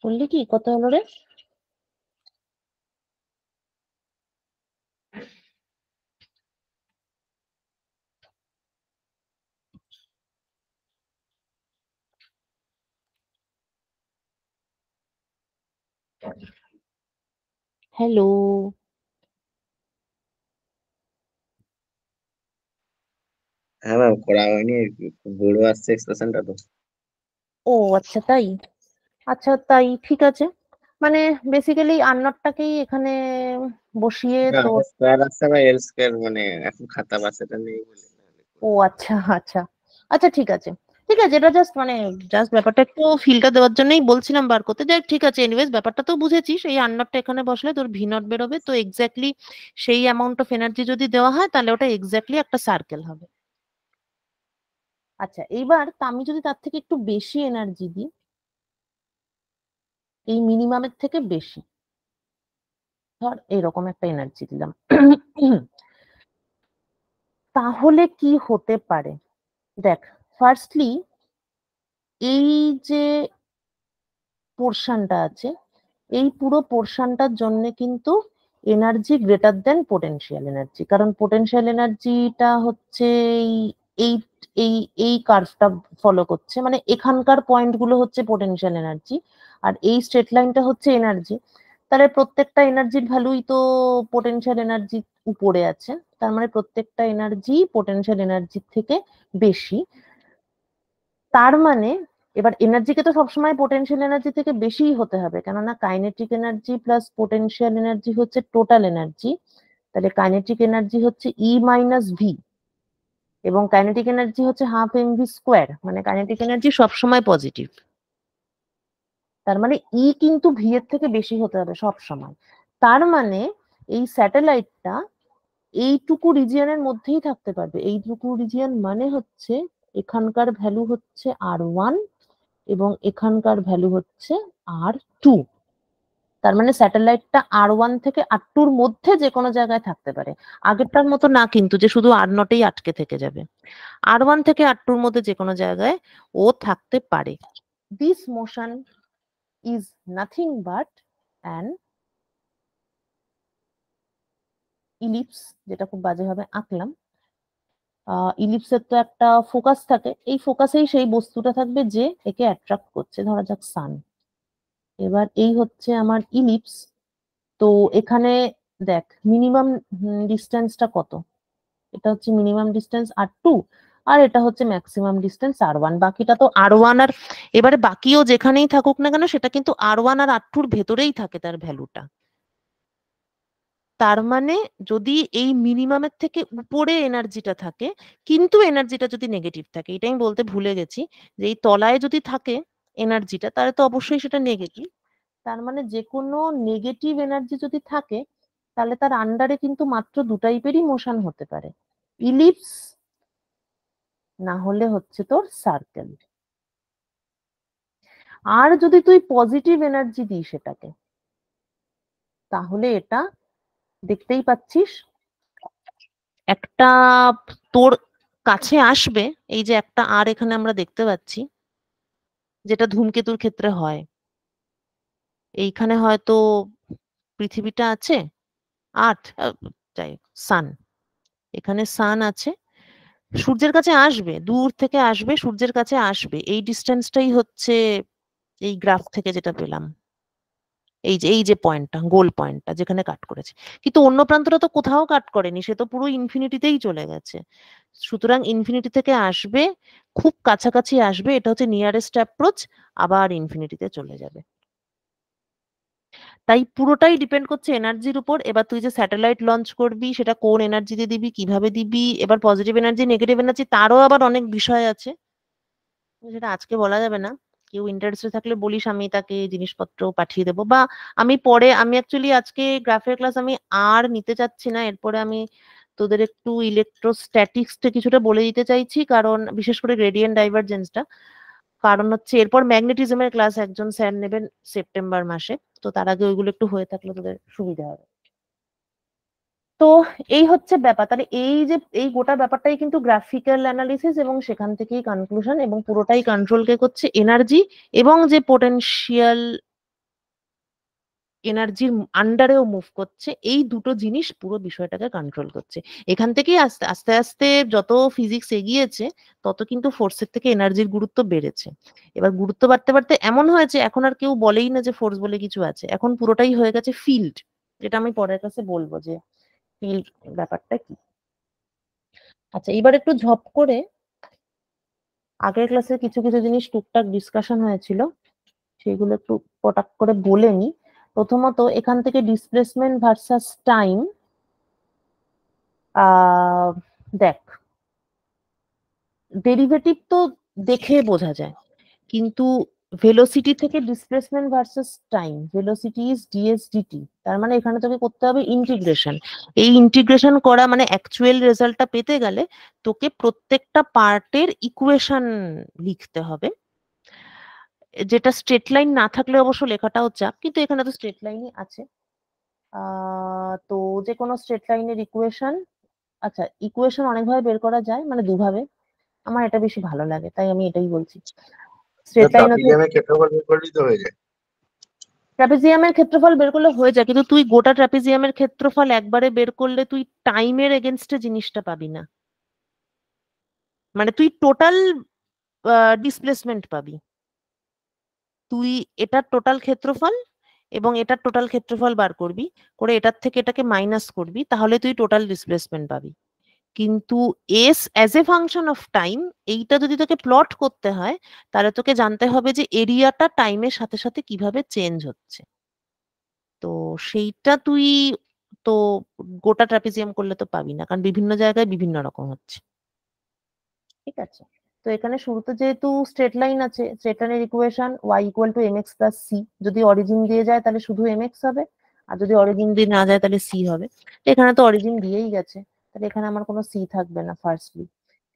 বললি কি কত হলো রে? হ্যালো, হ্যাঁ ম্যাম, করা হয়নি আর কি, খুব বড় আসছে এক্সপ্রেশনটা তো। ও আচ্ছা তাই, আচ্ছা তাই ঠিক আছে। মানে বেসিক্যালি আর নটটাকেই এখানে বসিয়ে না, তো। স্কোয়ার আসছে বা এল স্কোয়ার, মানে এখন খাতা বাসাটা নেই বলে নাহলে ও করে আচ্ছা আচ্ছা, আচ্ছা ঠিক আছে, ঠিক আছে, এটা জাস্ট মানে জাস্ট ব্যাপারটা একটু ফিলটা দেওয়ার জন্যই বলছিলাম বার করতে। যাই হোক, ঠিক আছে, এনিওয়েজ ব্যাপারটা তো বুঝেছিস। এই আর নটটা এখানে বসলে তোর ভি নট বেরোবে, তো এক্স্যাক্টলি সেই অ্যামাউন্ট অফ এনার্জি যদি দেওয়া হয় তাহলে ওটা এক্স্যাক্টলি একটা সার্কেল হবে। আচ্ছা, এইবার আমি যদি তার থেকে একটু বেশি এনার্জি দিই, এই মিনিমামের থেকে বেশি, ধর এরকম একটা এনার্জি দিলাম, তাহলে কি হতে পারে? দেখ, ফার্স্টলি এই যে পোর্শনটা আছে, এই পুরো পোর্শনটার জন্য কিন্তু energy greater than potential energy, কারণ পোটেনশিয়াল এনার্জিটা হচ্ছে এই এই এই এই কার্ভটা ফলো করছে, মানে এখানকার পয়েন্ট গুলো হচ্ছে পোটেনশিয়াল এনার্জি, আর এই স্ট্রেট লাইনটা হচ্ছে এনার্জি। তাহলে প্রত্যেকটা এনার্জির ভ্যালুই তো পোটেনশিয়াল এনার্জি উপরে আছে, তার মানে প্রত্যেকটা এনার্জি পোটেনশিয়াল এনার্জির থেকে বেশি। তার মানে এবার এনার্জিকে তো সবসময় পোটেনশিয়াল এনার্জি থেকে বেশিই হতে হবে, কেননা kinetic energy plus potential energy হচ্ছে টোটাল এনার্জি। তাহলে কাইনেটিক এনার্জি হচ্ছে ই মাইনাস ভি, এবং কাইনেটিক এনার্জি হচ্ছে হাফ এমভি স্কোয়ার, মানে কাইনেটিক এনার্জি সবসময় পজিটিভ। তার মানে ই কিন্তু ভি এর থেকে বেশি হতে হবে সব সময়। তার মানে এই স্যাটেলাইটটা এইটুকু রিজিয়নের মধ্যেই থাকতে পারবে। এইটুকু রিজিয়ন মানে হচ্ছে এখানকার ভ্যালু হচ্ছে R1 এবং এখানকার ভ্যালু হচ্ছে R2। তার মানে স্যাটেলাইটটা R1 থেকে R2 র মধ্যে যে কোনো জায়গায় থাকতে পারে। আগেরটার মতো না কিন্তু যে শুধু R0-এই আটকে থেকে যাবে। R1 থেকে R2 র মধ্যে যে কোনো জায়গায় ও থাকতে পারে। This motion is nothing but an ellipse, যেটা খুব বাজেভাবে আঁকলাম। ইলিপসের তো একটা ফোকাস থাকে, এই ফোকাসেই সেই বস্তুটা থাকবে যে একে অ্যাট্রাক্ট করছে, ধরা যাক সান। এবার এই হচ্ছে আমার ইলিপস। তো এখানে দেখ মিনিমাম ডিস্টেন্সটা কত, এটা হচ্ছে মিনিমাম ডিস্টেন্স R2, আর এটা হচ্ছে ম্যাক্সিমাম ডিস্টেন্স R1। বাকিটা তো R1 আর, এবারে বাকিও যেখানেই থাকুক না কেন সেটা কিন্তু R1 আর R2 র ভেতরেই থাকে তার ভ্যালুটা। তার মানে যদি এই মিনিমামের থেকে উপরে এনার্জিটা থাকে, কিন্তু এনার্জিটা যদি নেগেটিভ থাকে, এটা আমি বলতে ভুলে গেছি, যে এই তলায় যদি থাকে এনার্জিটা তাহলে তো অবশ্যই সেটা নেগেটিভ। তার মানে যে কোনো নেগেটিভ এনার্জি যদি থাকে তাহলে তার আন্ডারে কিন্তু মাত্র দু টাইপেরই মোশন হতে পারে, ইলিপস না হলে হচ্ছে তোর সার্কেল। আর যদি তুই পজিটিভ এনার্জি দিস সেটাকে, তাহলে এটা দেখতেই পাচ্ছিস একটা তোর কাছে আসবে, এই যে একটা আর এখানে আমরা দেখতে পাচ্ছি, যেটা ধূমকেতুর ক্ষেত্রে হয়। এইখানে হয়তো পৃথিবীটা আছে, আর্থ, যাই সান, এখানে সান আছে, সূর্যের কাছে আসবে, দূর থেকে আসবে, সূর্যের কাছে আসবে, এই ডিস্টেন্সটাই হচ্ছে এই গ্রাফ থেকে যেটা পেলাম, এই যে পয়েন্টটা, গোল পয়েন্টটা যেখানে কাট করেছে। কিন্তু অন্য প্রান্তটা তো কোথাও কাট করেনি, সে তো পুরো ইনফিনিটিতেই চলে গেছে। সুতরাং ইনফিনিটি থেকে আসবে, খুব কাছাকাছি আসবে, এটা হচ্ছে নিয়ারেস্ট অ্যাপ্রোচ, আবার ইনফিনিটিতে চলে যাবে। তাই পুরোটাই ডিপেন্ড করছে এনার্জির উপর। এবার তুই যে স্যাটেলাইট লঞ্চ করবি সেটা কোন এনার্জিতে দিবি, কিভাবে দিবি, এবার পজিটিভ এনার্জি নেগেটিভ এনার্জি তারও আবার অনেক বিষয় আছে, সেটা আজকে বলা যাবে না। কেউ ইন্টারেস্টেড থাকলে বলিস, আমি তাকে জিনিসপত্র পাঠিয়ে দেবো, বা আমি পরে, আমি অ্যাকচুয়ালি আজকে গ্রাফের ক্লাস আমি আর নিতে চাচ্ছি না, এরপরে আমি তোদের একটু ইলেকট্রোস্ট্যাটিক্সটা কিছুটা বলে দিতে চাইছি, কারণ বিশেষ করে গ্রেডিয়েন্ট ডাইভারজেন্সটা, কারণ হচ্ছে এরপর ম্যাগনেটিজমের ক্লাস একজন স্যার নেবেন সেপ্টেম্বর মাসে, তো তার আগে ওইগুলো একটু হয়ে থাকলে তোদের সুবিধা হবে। তো এই হচ্ছে ব্যাপার। তাহলে এই যে এই গোটা ব্যাপারটাই কিন্তু গ্রাফিক্যাল অ্যানালিসিস, এবং সেখান থেকেই কনক্লুশন, এবং পুরোটাই কন্ট্রোল কে করছে এনার্জি, এবং যে পোটেনশিয়াল এনার্জির আন্ডারেও মুভ করছে, এই দুটো জিনিস পুরো বিষয়টাকে কন্ট্রোল করছে। এখান থেকেই আস্তে আস্তে আস্তে যত ফিজিক্স এগিয়েছে তত কিন্তু ফোর্সের থেকে এনার্জির গুরুত্ব বেড়েছে। এবার গুরুত্ব বাড়তে বাড়তে এমন হয়েছে এখন আর কেউ বলেই না যে ফোর্স বলে কিছু আছে, এখন পুরোটাই হয়ে গেছে ফিল্ড, যেটা আমি পরের কাছে বলবো যে ফিল্ড ব্যাপারটা কি। আচ্ছা, এবার একটু ঝপ করে আগের ক্লাসে কিছু কিছু জিনিস টুকটাক ডিসকাশন হয়েছিল সেগুলো একটু পটাক করে বলে নি। প্রথমত এখান থেকে ডিসপ্লেসমেন্ট ভার্সাস টাইম, দেখ ডেরিভেটিভ তো দেখে বোঝা যায়, কিন্তু ভেলোসিটি থেকে displacement versus time, velocity is DSDT, তার মানে এখানে তোকে করতে হবে ইন্টিগ্রেশন। এই ইন্টিগ্রেশন করা মানে অ্যাকচুয়াল রেজাল্টটা পেতে গেলে তোকে প্রত্যেকটা পার্টের ইকুয়েশন লিখতে হবে, যেটা স্ট্রেট লাইন না থাকলে অবশ্য লেখাটাও চাপ, কিন্তু এখানে তো স্ট্রেট লাইনই আছে। তো যে কোনো স্ট্রেট লাইনের ইকুয়েশন, আচ্ছা ইকুয়েশন অনেকভাবে বের করা যায়, মানে দুভাবে, আমার এটা বেশি ভালো লাগে তাই আমি এটাই বলছি। স্ট্রেট লাইন হচ্ছে, ট্রাপিজিয়ামের ক্ষেত্রফল বের করলেই তো হয়ে যায়। ট্রাপিজিয়ামের ক্ষেত্রফল বের করলে হয়ে যায়, কিন্তু তুই গোটা ট্রাপিজিয়ামের ক্ষেত্রফল একবারে বের করলে তুই টাইমের এগেনস্টে জিনিসটা পাবি না, মানে তুই টোটাল ডিসপ্লেসমেন্ট পাবি। তুই এটার টোটাল ক্ষেত্রফল এবং এটার টোটাল ক্ষেত্রফল বার করবি, করে এটার থেকে এটাকে মাইনাস করবি, তাহলে তুই টোটাল ডিসপ্লেসমেন্ট পাবি। কিন্তু S as a function of time, এইটা যদি তোকে প্লট করতে হয় তাহলে তোকে জানতে হবে যে এরিয়াটা টাইমের সাথে সাথে কিভাবে চেঞ্জ হচ্ছে। তো সেইটা তুই তো গোটা ট্রাপিজিয়াম করলে তো পাবি না, কারণ বিভিন্ন জায়গায় বিভিন্ন রকম হচ্ছে। ঠিক আছে, তো এখানে শুরুতে যেহেতু স্ট্রেট লাইন আছে, স্ট্রেট লাইনের equation y equal two mx plus c, যদি অরিজিন দিয়ে যায় তাহলে শুধু mx হবে, আর যদি অরিজিন দিয়ে না যায় তাহলে c হবে। তো এখানে তো অরিজিন দিয়েই গেছে, তাহলে এখানে আমার কোনো c থাকবে না ফার্স্টলি।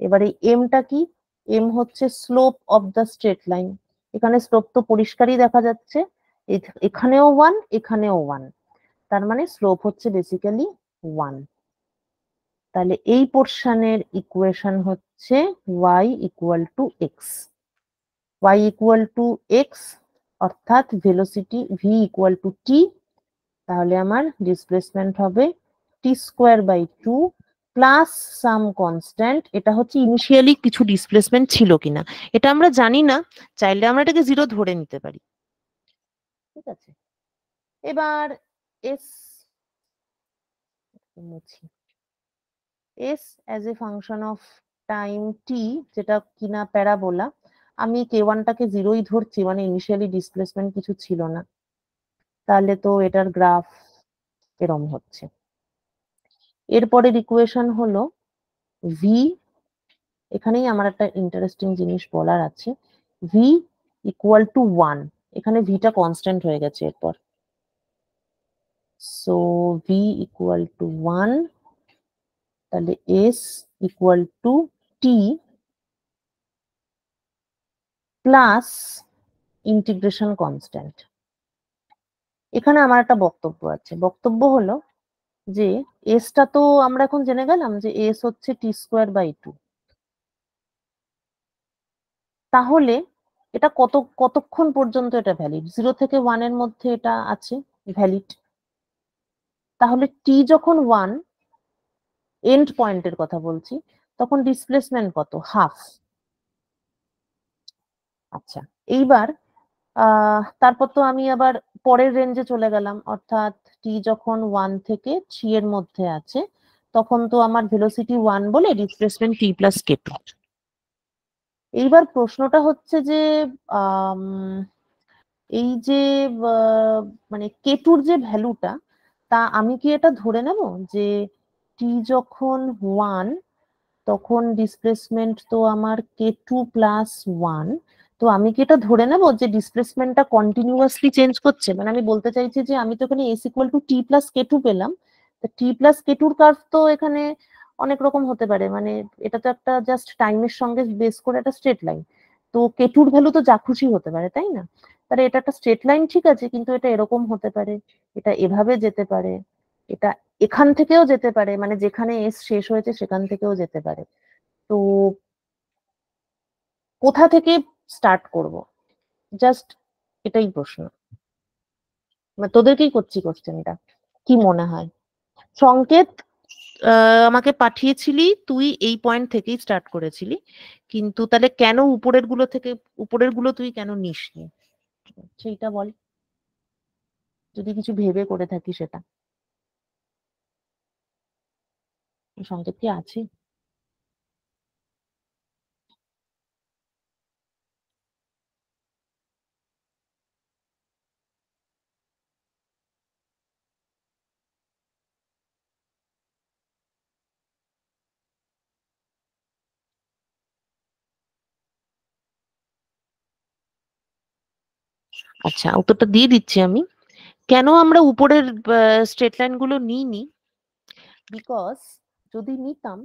এবারে এমটা কি, এম হচ্ছে slope of the straight line. এখানে স্লোপ তো পরিষ্কারই দেখা যাচ্ছে, এখানেও 1 এখানেও 1, তার মানে স্লোপ হচ্ছে বেসিক্যালি 1। তাহলে এই পোর্শনের ইকুয়েশন হচ্ছে y equal to X, y equal to X অর্থাৎ velocity v equal to T, তাহলে আমার ডিসপ্লেসমেন্ট হবে T square by 2 plus some constant. এটা হচ্ছে ইনিশিয়ালি কিছু ডিসপ্লেসমেন্ট ছিল কিনা, এটা আমরা জানি না, চাইলে আমরা এটাকে জিরো ধরে নিতে পারি। ঠিক আছে, এবার এস মুছি, S as a function of time T, যেটা কিনা প্যারাবোলা, আমি কে ওয়ানটাকে জিরোই ধরছি, মানে ইনিশিয়ালি ডিসপ্লেসমেন্ট কিছু ছিল না, তাহলে তো এটার গ্রাফ এরম হচ্ছে। এরপরের ইকুয়েশন হলো ভি, এখানেই আমার একটা ইন্টারেস্টিং জিনিস বলার আছে, ভি ইকুয়াল টু 1, এখানে ভিটা কনস্ট্যান্ট হয়ে গেছে এরপর, সো ভি ইকুয়াল টু 1, তাহলে S equal to t plus integration constant. এখানে আমার একটা বক্তব্য আছে, বক্তব্য হলো যে এসটা তো আমরা এখন জেনে গেলাম যে এস হচ্ছে টি স্কোয়ার বাই 2, তাহলে এটা কতক্ষণ পর্যন্ত এটা ভ্যালিড, 0 থেকে 1 এর মধ্যে এটা আছে ভ্যালিড, তাহলে টি যখন 1 এন্ড পয়েন্টের কথা বলছি, তখন ডিসপ্লেসমেন্ট কত, হাফ। আচ্ছা, এইবার তারপর তো আমি আবার পরের রেঞ্জে চলে গেলাম, অর্থাৎ টি যখন 1 থেকে 3 এর মধ্যে আছে, তখন তো আমার ভেলোসিটি 1 বলে ডিসপ্লেসমেন্ট টি প্লাস কে টু। এইবার প্রশ্নটা হচ্ছে যে আম, এই যে মানে কেটুর যে ভ্যালুটা, তা আমি কি এটা ধরে নেব যে টি যখন 1 তখন ডিসপ্লেসমেন্ট তো আমার কে টু প্লাস 1, তো আমি কি এটা ধরে নেব যে ডিসপ্লেসমেন্টটা কন্টিনিউয়াসলি চেঞ্জ করছে, মানে আমি বলতে চাইছি যে আমি তো এখানে s equal to t plus k two পেলাম, তা টি প্লাস কে টুর কার্ভ তো এখানে অনেক রকম হতে পারে, মানে এটা তো একটা জাস্ট টাইমের সঙ্গে বেস করে একটা স্ট্রেট লাইন, তো কে টুর ভ্যালু তো যা খুশি হতে পারে তাই না, তাহলে এটা একটা স্ট্রেট লাইন ঠিক আছে, কিন্তু এটা এরকম হতে পারে, এটা এভাবে যেতে পারে, এটা এখান থেকেও যেতে পারে, মানে যেখানে এস শেষ হয়েছে সেখান থেকেও যেতে পারে। তো কোথা থেকে স্টার্ট করব, জাস্ট এটাই প্রশ্ন, মানে তোদেরকেই করছি কোশ্চেনটা, কি মনে হয়? সংকেত আমাকে পাঠিয়েছিলি, তুই এই পয়েন্ট থেকেই স্টার্ট করেছিলি, কিন্তু তাহলে কেন উপরের গুলো থেকে, উপরের গুলো তুই কেন নিসনি সেইটা বল, যদি কিছু ভেবে করে থাকি সেটা। সংকেত কি আছে? আচ্ছা, উত্তরটা দিয়ে দিচ্ছি আমি। কেন আমরা উপরের স্ট্রেট লাইন গুলো নিইনি? বিকজ যদি নিতাম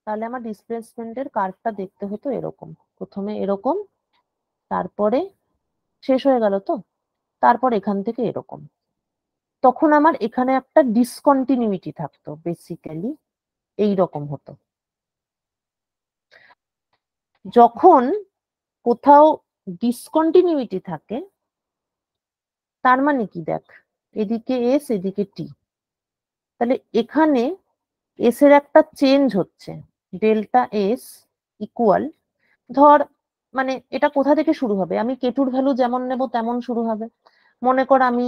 তাহলে আমার ডিসপ্লেসমেন্টের কার্ভটা দেখতে হতো এরকম, প্রথমে এরকম, তারপরে শেষ হয়ে গেল তো, তারপর এখান থেকে এরকম। তখন আমার এখানে একটা ডিসকন্টিনিউইটি থাকতো, বেসিক্যালি এইরকম হতো। যখন কোথাও ডিসকন্টিনিউইটি থাকে তার মানে কি, দেখ এদিকে এস এদিকে টি, তাহলে এখানে এস এর একটা চেঞ্জ হচ্ছে, ডেল্টা এস ইকুয়াল, ধর মানে এটা কোথা থেকে শুরু হবে, আমি কেটুর ভ্যালু যেমন নেব তেমন শুরু হবে। মনে কর আমি,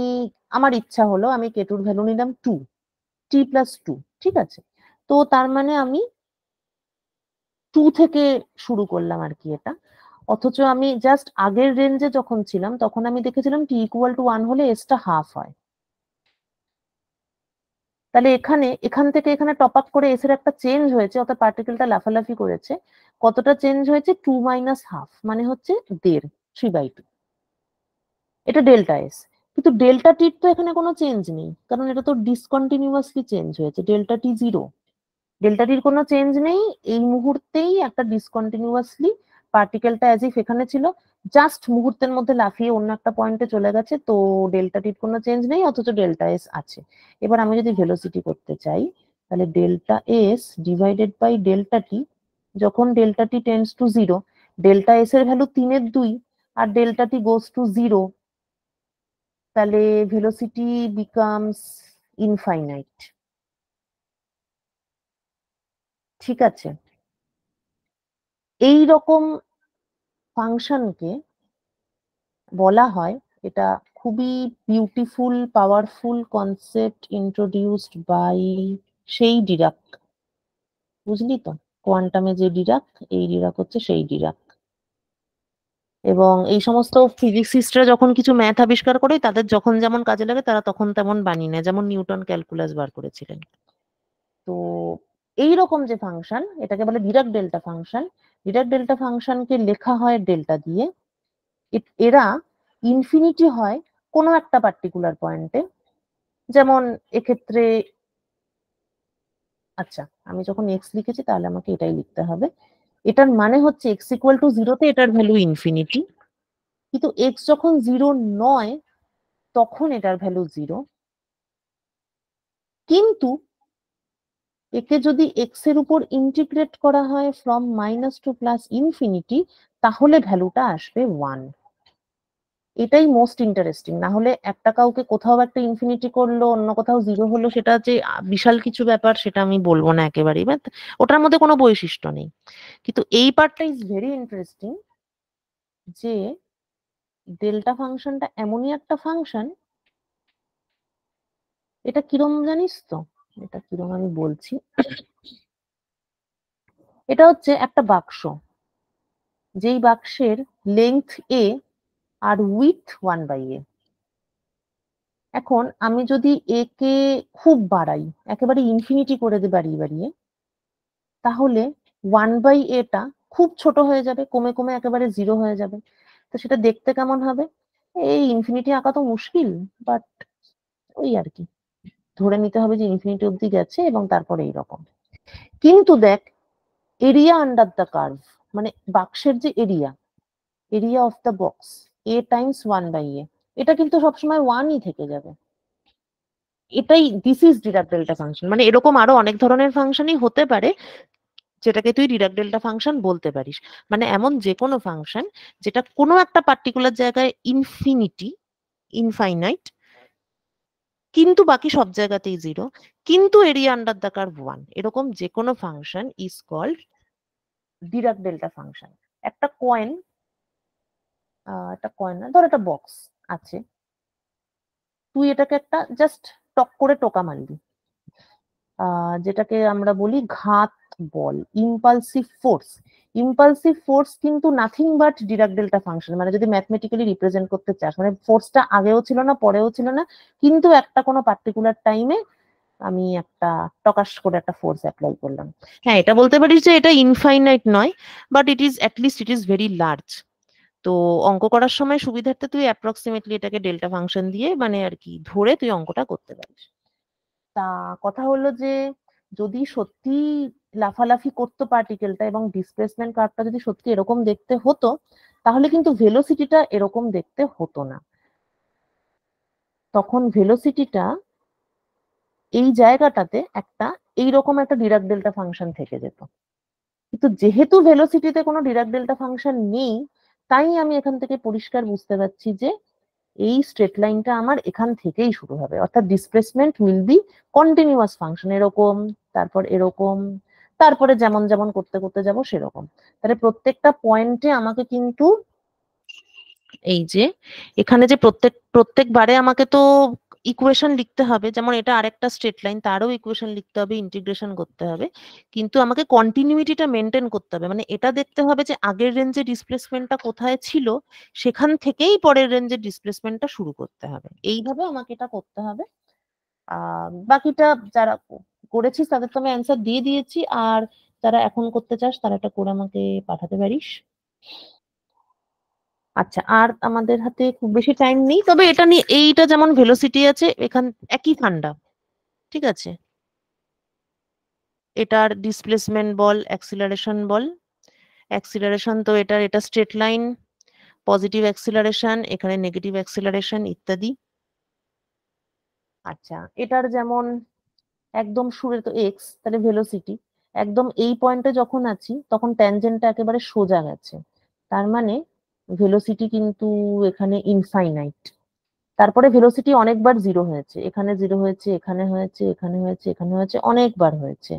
আমার ইচ্ছা হলো আমি কেটুর ভ্যালু নিলাম 2, t+2, ঠিক আছে। তো তার মানে আমি 2 থেকে শুরু করলাম আর কি এটা। অথচ আমি জাস্ট আগের রেঞ্জে যখন ছিলাম তখন আমি দেখেছিলাম t=1 হলে এসটা হাফ হয়। তাহলে এখান থেকে এখানে টপ আপ করে এস এর একটা চেঞ্জ হয়েছে, অর্থাৎ পার্টিকেলটা লাফালাফি করেছে। কতটা চেঞ্জ হয়েছে? 2 - হাফ, মানে হচ্ছে 1.5, 3/2। এটা ডেল্টা এস। কিন্তু ডেল্টা টির তো এখানে কোনো চেঞ্জ নেই, কারণ এটা তো ডিসকন্টিনিউয়াসলি চেঞ্জ হয়েছে, ডেল্টা টি 0। ডেল্টা টির কোনো চেঞ্জ নেই, এই মুহূর্তেই একটা ডিসকন্টিনিউয়াসলি পার্টিকেলটা অ্যাজ ইফ এখানে ছিল, জাস্ট মুহূর্তের মধ্যে লাফিয়ে অন্য একটা পয়েন্টে চলে গেছে, তো ডেল্টা টির কোনো চেঞ্জ নেই, অথচ ডেল্টা এস আছে। এবার আমি যদি ভেলোসিটি করতে চাই, তাহলে delta S divided by delta T, যখন delta T tends to 0, delta S এর ভ্যালু 3/2 আর ডেল্টা টি গোস টু 0, তাহলে ভেলোসিটি বিকামস ইনফাইনাইট। ঠিক আছে, এই রকম ফাংশনকে বলা হয়, এটা খুবই beautiful powerful concept introduced by সেই ডিরাক, বুঝলি তো, কোয়ান্টামে যে ডিরাক, এই ডিরাক হচ্ছে সেই ডিরাক। এবং এই সমস্ত ফিজিক্সিস্টরা যখন কিছু ম্যাথ আবিষ্কার করে তাদের যখন যেমন কাজে লাগে তারা তখন তেমন বানিয়ে নেয়, যেমন নিউটন ক্যালকুলাস বার করেছিলেন। তো এইরকম যে ফাংশন, এটাকে বলে Dirac delta function. Dirac delta ফাংশনকে লেখা হয় ডেল্টা দিয়ে। এরা ইনফিনিটি হয় কোনো একটা পার্টিকুলার পয়েন্টে, যেমন এক্ষেত্রে, আচ্ছা আমি যখন এক্স লিখেছি তাহলে আমাকে এটাই লিখতে হবে। এটার মানে হচ্ছে x=0তে এটার ভ্যালু ইনফিনিটি, কিন্তু এক্স যখন 0 নয় তখন এটার ভ্যালু 0। কিন্তু একে যদি এক্স এর উপর ইন্টিগ্রেট করা হয় from minus to plus infinity, তাহলে ভ্যালুটা আসবে 1। এটাই মোস্ট ইন্টারেস্টিং। না হলে একটা কাউকে কোথাও একটা ইনফিনিটি করলো, অন্য কোথাও 0 হলো, সেটা যে বিশাল কিছু ব্যাপার সেটা আমি বলবো না একেবারেই, ওটার মধ্যে কোনো বৈশিষ্ট্য নেই। কিন্তু এই পার্টটা ইজ ভেরি ইন্টারেস্টিং, যে ডেল্টা ফাংশনটা এমনই একটা ফাংশন, এটা কিরম জানিস তো, এটা কিরম আমি বলছি। এটা হচ্ছে একটা বাক্স, যেই বাক্সের length a R with 1/a। এখন আমি যদি এ কে খুব বাড়াই, একেবারে ইনফিনিটি করে দিই বাড়িয়ে বাড়িয়ে, তাহলে 1/a খুব ছোট হয়ে যাবে, কমে কমে একেবারে 0 হয়ে যাবে। তো সেটা দেখতে কেমন হবে? এই ইনফিনিটি আঁকা তো মুশকিল, বাট ওই আর কি, ধরে নিতে হবে যে ইনফিনিটি অব্দি গেছে এবং তারপরে এইরকম। কিন্তু দেখ, এরিয়া আন্ডার দ্য কার্ভ, মানে বাক্সের যে area of the box, a Times 1/a, এটা কিন্তু সবসময় 1ই থেকে যাবে। এটাই, this is Dirac delta function. মানে এরকম আরো অনেক ধরনের ফাংশনই হতে পারে যেটাকে তুই ডিরাক ডেল্টা ফাংশন বলতে পারিস। মানে এমন যে কোনো ফাংশন যেটা কোনো একটা পার্টিকুলার জায়গায় ইনফাইনাইট, কিন্তু বাকি সব জায়গাতেই 0, কিন্তু এরিয়া আন্ডার দ্য কার্ভ 1, এরকম যে কোনো function is called Dirac delta function. একটা কয়েন না, ধর একটা বক্স আছে, তুই এটাকে একটা জাস্ট টক করে টোকা মারলি, যেটাকে আমরা বলি ঘাত বল, ইম্পালসিভ ফোর্স। ইম্পালসিভ ফোর্স কিন্তু nothing but Dirac delta function. মানে যদি ম্যাথমেটিক্যালি রিপ্রেজেন্ট করতে চাস, মানে ফোর্সটা আগেও ছিল না পরেও ছিল না, কিন্তু একটা কোনো পার্টিকুলার টাইমে আমি একটা টকাশ করে একটা ফোর্স অ্যাপ্লাই করলাম। হ্যাঁ, এটা বলতে পারিস যে এটা ইনফাইনাইট নয়, but it is very large. তো অঙ্ক করার সময় সুবিধার্থে তুই অ্যাপ্রক্সিমেটলি এটাকে ডেল্টা ফাংশন দিয়ে মানে আর কি ধরে তুই অঙ্কটা করতে পারিস। তা কথা হলো যে যদি সত্যি লাফালাফি করতো পার্টিকেলটা এবং ডিসপ্লেসমেন্ট কার্ভটা যদি সত্যি এরকম দেখতে হতো, তাহলে কিন্তু ভেলোসিটিটা এরকম দেখতে হতো না। তখন ভেলোসিটিটা এই জায়গাটাতে এইরকম একটা ডিরাক ডেল্টা ফাংশন থেকে যেত। কিন্তু যেহেতু ভেলোসিটিতে কোনো ডিরাক ডেল্টা ফাংশন নেই, তাই আমি এখান থেকে পরিষ্কার বুঝতে পারছি যে এই স্ট্রেট লাইনটা আমার এখান থেকেই শুরু হবে, অর্থাৎ displacement will be continuous function, এরকম, তারপর এরকম, তারপরে যেমন যেমন করতে করতে যাব সেরকম। তাহলে প্রত্যেকটা পয়েন্টে আমাকে কিন্তু এই যে এখানে যে প্রত্যেকবারে আমাকে তো ইকুয়েশন লিখতে হবে, যেমন এটা আরেকটা স্ট্রেট লাইন, তারও ইকুয়েশন লিখতে হবে, ইন্টিগ্রেশন করতে হবে, কিন্তু আমাকে কন্টিনিউইটিটা মেনটেন করতে হবে। মানে এটা দেখতে হবে যে আগের রেঞ্জে ডিসপ্লেসমেন্টটা কোথায় ছিল, সেখান থেকেই পরের রেঞ্জের ডিসপ্লেসমেন্টটা শুরু করতে হবে। এইভাবে আমাকে এটা করতে হবে। বাকিটা যারা করেছিস তাদের তো আমি অ্যান্সার দিয়ে দিয়েছি, আর যারা এখন করতে চাস তারা এটা করে আমাকে পাঠাতে পারিস। আচ্ছা, আর আমাদের হাতে খুব বেশি টাইম নেই, তবে এটা নিয়ে এইটা যেমন ভেলোসিটি আছে এখান একই ঠান্ডা, ঠিক আছে, এটার ডিসপ্লেসমেন্ট বল, অ্যাক্সিলারেশন বল। অ্যাক্সিলারেশন তো এটা স্ট্রেট লাইন, পজিটিভ অ্যাক্সিলারেশন, এখানে নেগেটিভ অ্যাক্সিলারেশন ইত্যাদি। আচ্ছা, এটার যেমন একদম শুরু তো এক্স, তাহলে ভেলোসিটি একদম এই পয়েন্টে যখন আছি তখন ট্যানজেন্টটা একেবারে সোজা গেছে, তার মানে ভেলোসিটি কিন্তু এখানে ইনফাইনাইট। তারপরে ভেলোসিটি অনেকবার জিরো হয়েছে, এখানে জিরো হয়েছে, এখানে হয়েছে, এখানে হয়েছে, এখানে হয়েছে, অনেকবার হয়েছে।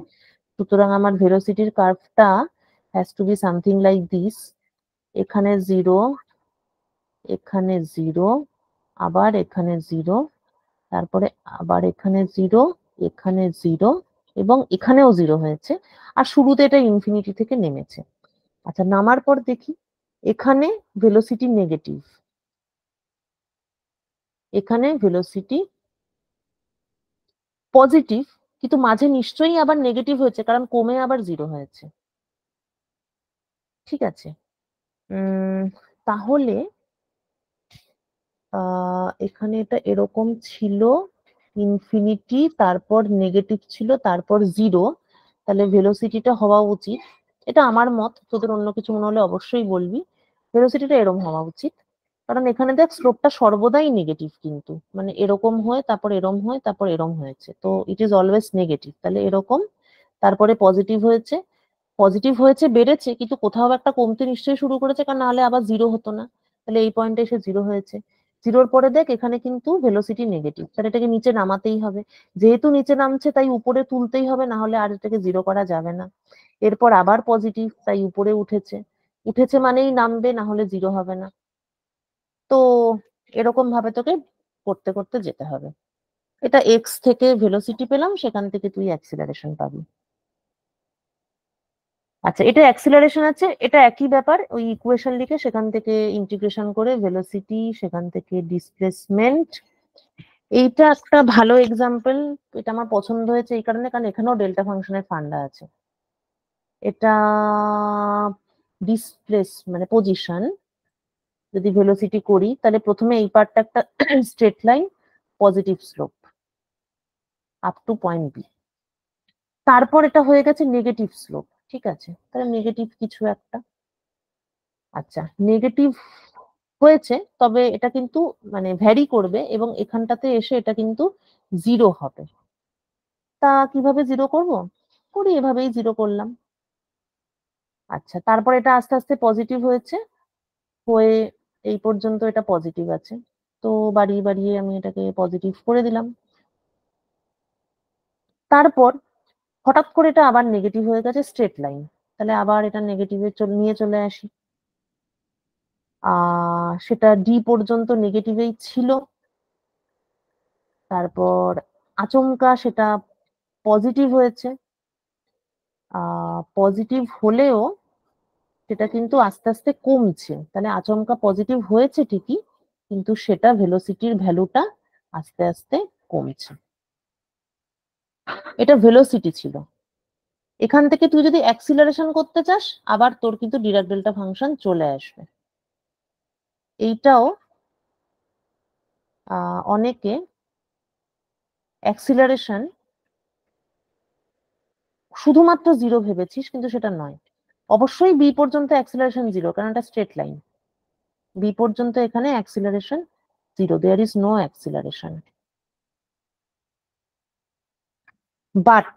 সুতরাং আমার ভেলোসিটির কার্ভটা has to be something like this. এখানে জিরো, এখানে জিরো, আবার এখানে জিরো, তারপরে আবার এখানে জিরো, এখানে জিরো, এবং এখানেও জিরো হয়েছে, আর শুরুতে এটা ইনফিনিটি থেকে নেমেছে। আচ্ছা, নামার পর দেখি এখানে ভেলোসিটি নেগেটিভ, এখানে ভেলোসিটি পজিটিভ, কিন্তু মাঝে নিশ্চয়ই আবার নেগেটিভ হয়েছে কারণ কমে আবার জিরো হয়েছে, ঠিক আছে। তাহলে এখানে এটা এরকম ছিল, ইনফিনিটি, তারপর নেগেটিভ ছিল, তারপর জিরো, তাহলে ভেলোসিটিটা হওয়া উচিত, এটা আমার মত, তোদের অন্য কিছু মনে হলে অবশ্যই বলবি, ভেলোসিটিটা এরকম হওয়া উচিত। কারণ এখানে দেখ স্লোপটা সর্বদাই নেগেটিভ, কিন্তু মানে এরকম হয়, তারপর এরম হয়, তারপর এরম হয়েছে, তো ইট ইজ অলওয়েজ নেগেটিভ। তাহলে এরকম, তারপরে পজিটিভ হয়েছে, পজিটিভ হয়েছে বেড়েছে, কিন্তু কোথাও একটা কমতে নিশ্চয়ই শুরু করেছে, কারণ নাহলে আবার জিরো হতো না। তাহলে এই পয়েন্টে এসে জিরো হয়েছে, জিরোর পরে দেখ এখানে কিন্তু ভেলোসিটি নেগেটিভ, তাহলে এটাকে নিচে নামাতেই হবে, যেহেতু নিচে নামছে তাই উপরে তুলতেই হবে, না হলে আর এটাকে জিরো করা যাবে না। এরপর আবার পজিটিভ, তাই উপরে উঠেছে, উঠেছে মানেই নামবে, না হলে জিরো হবে না। তো এরকম ভাবে তোকে করতে করতে যেতে হবে। এটা এক্স থেকে ভেলোসিটি পেলাম, সেখান থেকে তুই অ্যাক্সিলারেশন পাবি। আচ্ছা, এটা অ্যাক্সিলারেশন আছে, এটা একই ব্যাপার, ওই ইকুয়েশন লিখে সেখান থেকে ইন্টিগ্রেশন করে ভেলোসিটি, সেখান থেকে ডিসপ্লেসমেন্ট। এইটা একটা ভালো এক্সাম্পল, এটা আমার পছন্দ হয়েছে এই কারণে, কারণ এখানেও ডেল্টা ফাংশনের ফান্ডা আছে। এটা ডিসপ্লেস মানে পজিশন, যদি ভেলোসিটি করি তাহলে প্রথমে এই পার্টটা একটা straight line, positive slope up to point b, তারপর এটা হয়ে গেছে নেগেটিভ স্লোপ, ঠিক আছে, তাহলে নেগেটিভ কিছু একটা। আচ্ছা, নেগেটিভ হয়েছে, তবে এটা কিন্তু মানে ভ্যারি করবে, এবং এখানটাতে এসে এটা কিন্তু জিরো হবে। তা কিভাবে জিরো করব, করি এভাবেই জিরো করলাম। আচ্ছা, তারপর এটা আস্তে আস্তে পজিটিভ হয়েছে, হয়ে এই পর্যন্ত এটা পজিটিভ আছে, তো বাড়িয়ে বাড়িয়ে আমি এটাকে পজিটিভ করে দিলাম। তারপর হঠাৎ করে এটা আবার নেগেটিভ হয়ে গেছে, স্ট্রেট লাইন, তাহলে আবার এটা নেগেটিভে নিয়ে চলে আসি। সেটা ডি পর্যন্ত নেগেটিভেই ছিল, তারপর আচমকা সেটা পজিটিভ হয়েছে, পজিটিভ হলেও সেটা কিন্তু আস্তে আস্তে কমছে, তাহলে আচমকা পজিটিভ হয়েছে ঠিকই, কিন্তু সেটা ভেলোসিটির ভ্যালুটা আস্তে আস্তে কমছে। এটা ভেলোসিটি ছিল। এখান থেকে তুই যদি অ্যাক্সিলারেশন করতে চাস, আবার তোর কিন্তু ডিরাক ডেল্টা ফাংশন চলে আসবে। এইটাও অনেকে অ্যাক্সিলারেশন শুধুমাত্র 0 ভেবেছিস, কিন্তু সেটা নয়। অবশ্যই বি পর্যন্ত অ্যাক্সিলারেশন 0, কারণ এটা স্ট্রেট লাইন। বি পর্যন্ত এখানে acceleration 0, there is no acceleration. But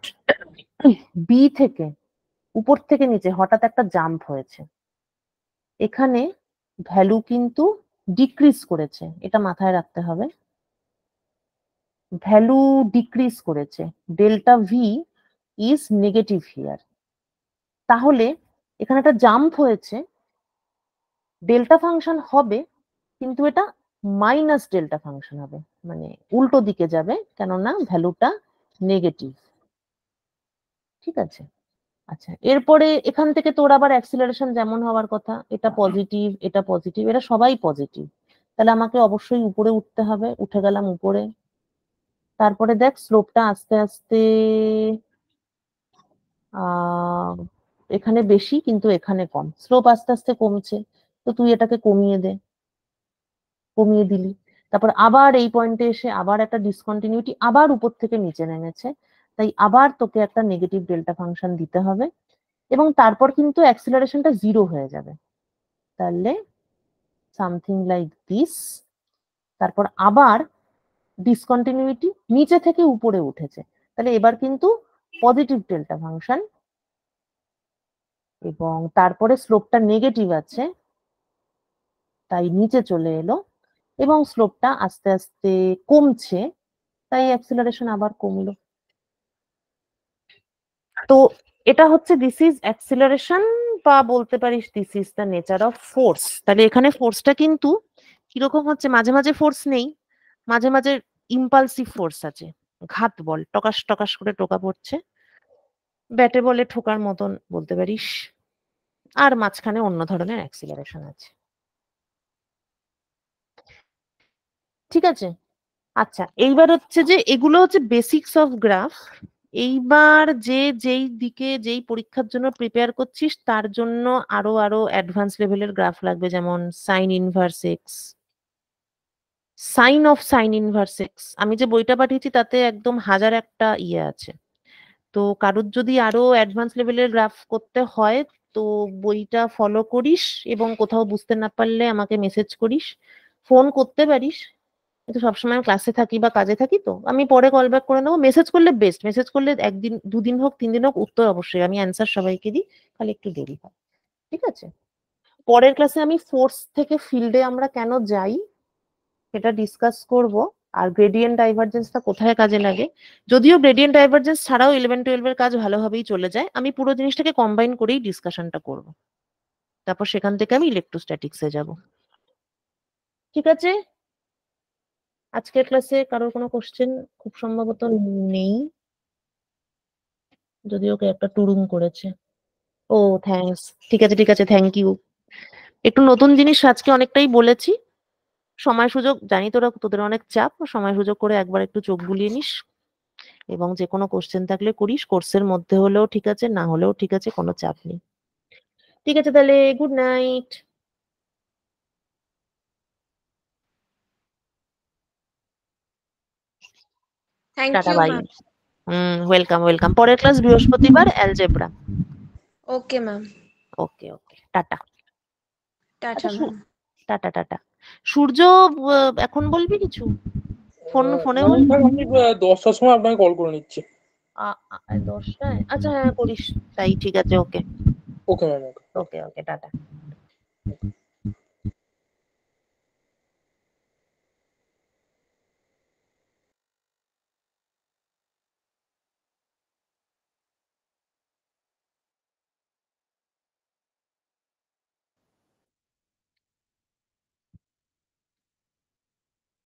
b থেকে উপর থেকে নিচে হঠাৎ একটা জাম্প হয়েছে, এখানে ভ্যালু কিন্তু ডিক্রিজ করেছে, এটা মাথায় রাখতে হবে। ভ্যালু ডিক্রিজ করেছে, delta V is negative here. তাহলে এখানে একটা জাম্প হয়েছে, ডেল্টা ফাংশন হবে, কিন্তু এটা মাইনাস ডেল্টা ফাংশন হবে, মানে উল্টো দিকে যাবে, কেননা ভ্যালুটা নেগেটিভ। ঠিক আছে, আচ্ছা এরপরে এখান থেকে তোর আবার অ্যাক্সিলারেশন যেমন হওয়ার কথা, এটা পজিটিভ, এটা পজিটিভ, এরা সবাই পজিটিভ, তাহলে আমাকে অবশ্যই উপরে উঠতে হবে। উঠে গেলাম উপরে। তারপরে দেখ স্লোপটা আস্তে আস্তে এখানে বেশি কিন্তু এখানে কম, স্লোপ আস্তে আস্তে কমছে, তো তুই এটাকে কমিয়ে দে, কমিয়ে দিলি। তারপর আবার এই পয়েন্টে এসে আবার একটা ডিসকন্টিনিউটি, আবার উপর থেকে নিচে নেমেছে, তাই আবার তোকে একটা নেগেটিভ ডেল্টা ফাংশন দিতে হবে, এবং তারপর কিন্তু অ্যাক্সিলারেশনটা 0 হয়ে যাবে। তাহলে সামথিং লাইক দিস। তারপর আবার ডিসকন্টিনিউটি নিচে থেকে উপরে উঠেছে, তাহলে এবার কিন্তু পজিটিভ ডেল্টা ফাংশন, এবং তারপরে স্লোপটা নেগেটিভ আছে, তাই নিচে চলে এলো, এবং স্লোপটা আস্তে আস্তে কমছে, তাই অ্যাক্সিলারেশন আবার কমলো। তো এটা হচ্ছে দিস ইজ অ্যাক্সিলারেশন, বা বলতে পারিস this is the nature of force. তাহলে এখানে ফোর্সটা কিন্তু কিরকম হচ্ছে, মাঝে মাঝে ফোর্স নেই, মাঝে মাঝে ইম্পালসিভ ফোর্স আছে, ঘাত বল, টকাস টকাস করে টোকা পড়ছে, ব্যাটে বলে ঠোকার মতন বলতে পারিস, আর মাঝখানে অন্য ধরনের অ্যাক্সিলারেশন আছে। ঠিক আছে, আচ্ছা এইবার হচ্ছে যে এগুলো হচ্ছে বেসিক্স অফ গ্রাফ। এইবার যেই দিকে যেই পরীক্ষার জন্য প্রিপেয়ার করছিস তার জন্য আরো আরো অ্যাডভান্স লেভেলের গ্রাফ লাগবে, যেমন sine inverse x, sine of sine inverse x. আমি যে বইটা পাঠিয়েছি তাতে একদম হাজার একটা ইয়ে আছে, তো কারোর যদি আরো অ্যাডভান্স লেভেলের গ্রাফ করতে হয় তো বইটা ফলো করিস, এবং কোথাও বুঝতে না পারলে আমাকে মেসেজ করিস, ফোন করতে পারিস, কিন্তু সবসময় ক্লাসে থাকি বা কাজে থাকি, তো আমি পরে কল ব্যাক করে নেবো। মেসেজ করলে বেস্ট, মেসেজ করলে একদিন 2 দিন হোক 3 দিন হোক উত্তর অবশ্যই, আমি অ্যান্সার সবাইকে দিই, খালি একটু দেরি হয়। ঠিক আছে, পরের ক্লাসে আমি ফোর্স থেকে ফিল্ডে আমরা কেন যাই সেটা ডিসকাস করব, আর গ্রেডিয়েন্ট ডাইভারজেন্সটা কোথায় কাজে লাগে। যদিও গ্রেডিয়েন্ট ডাইভারজেন্স ছাড়াও 11-12 এর কাজ ভালোভাবেই চলে যায়, আমি পুরো জিনিসটাকে কম্বাইন করেই ডিসকাশনটা করব। তারপর সেখান থেকে আমি ইলেকট্রোস্ট্যাটিক্সে যাব। ঠিক আছে, আজকের ক্লাসে কারোর কোনো কোশ্চেন খুব সম্ভবত নেই, যদিও কেউ একটা টুরুম করেছে। ও থ্যাঙ্কস, ঠিক আছে ঠিক আছে, থ্যাংক ইউ। একটু নতুন জিনিস আজকে অনেকটাই বলেছি, সময় সুযোগ জানি তোদের অনেক চাপ, সময় সুযোগ করে একবার একটু চোখ বুলিয়ে নিস, এবং যে কোনো কোশ্চেন থাকলে করিস, কোর্সের মধ্যে হলেও ঠিক আছে, না হলেও ঠিক আছে, কোনো চাপ নেই। ঠিক আছে, তাহলে গুড নাইট। থ্যাংক টাটা you bye. Ma'am. Welcome welcome. পরের ক্লাস বৃহস্পতিবার algebra. Okay ma'am, okay okay, টাটা। টাটা আচ্ছা ম্যাম। টাটা টাটা। সূর্য এখন বলবি কিছু, ফোনে বলবি? আমি 10টার সময় আপনাকে কল করে নিচ্ছি। 10টায়? আচ্ছা হ্যাঁ করিস, তাই ঠিক আছে। ওকে ওকে ম্যাম। Okay okay, tata.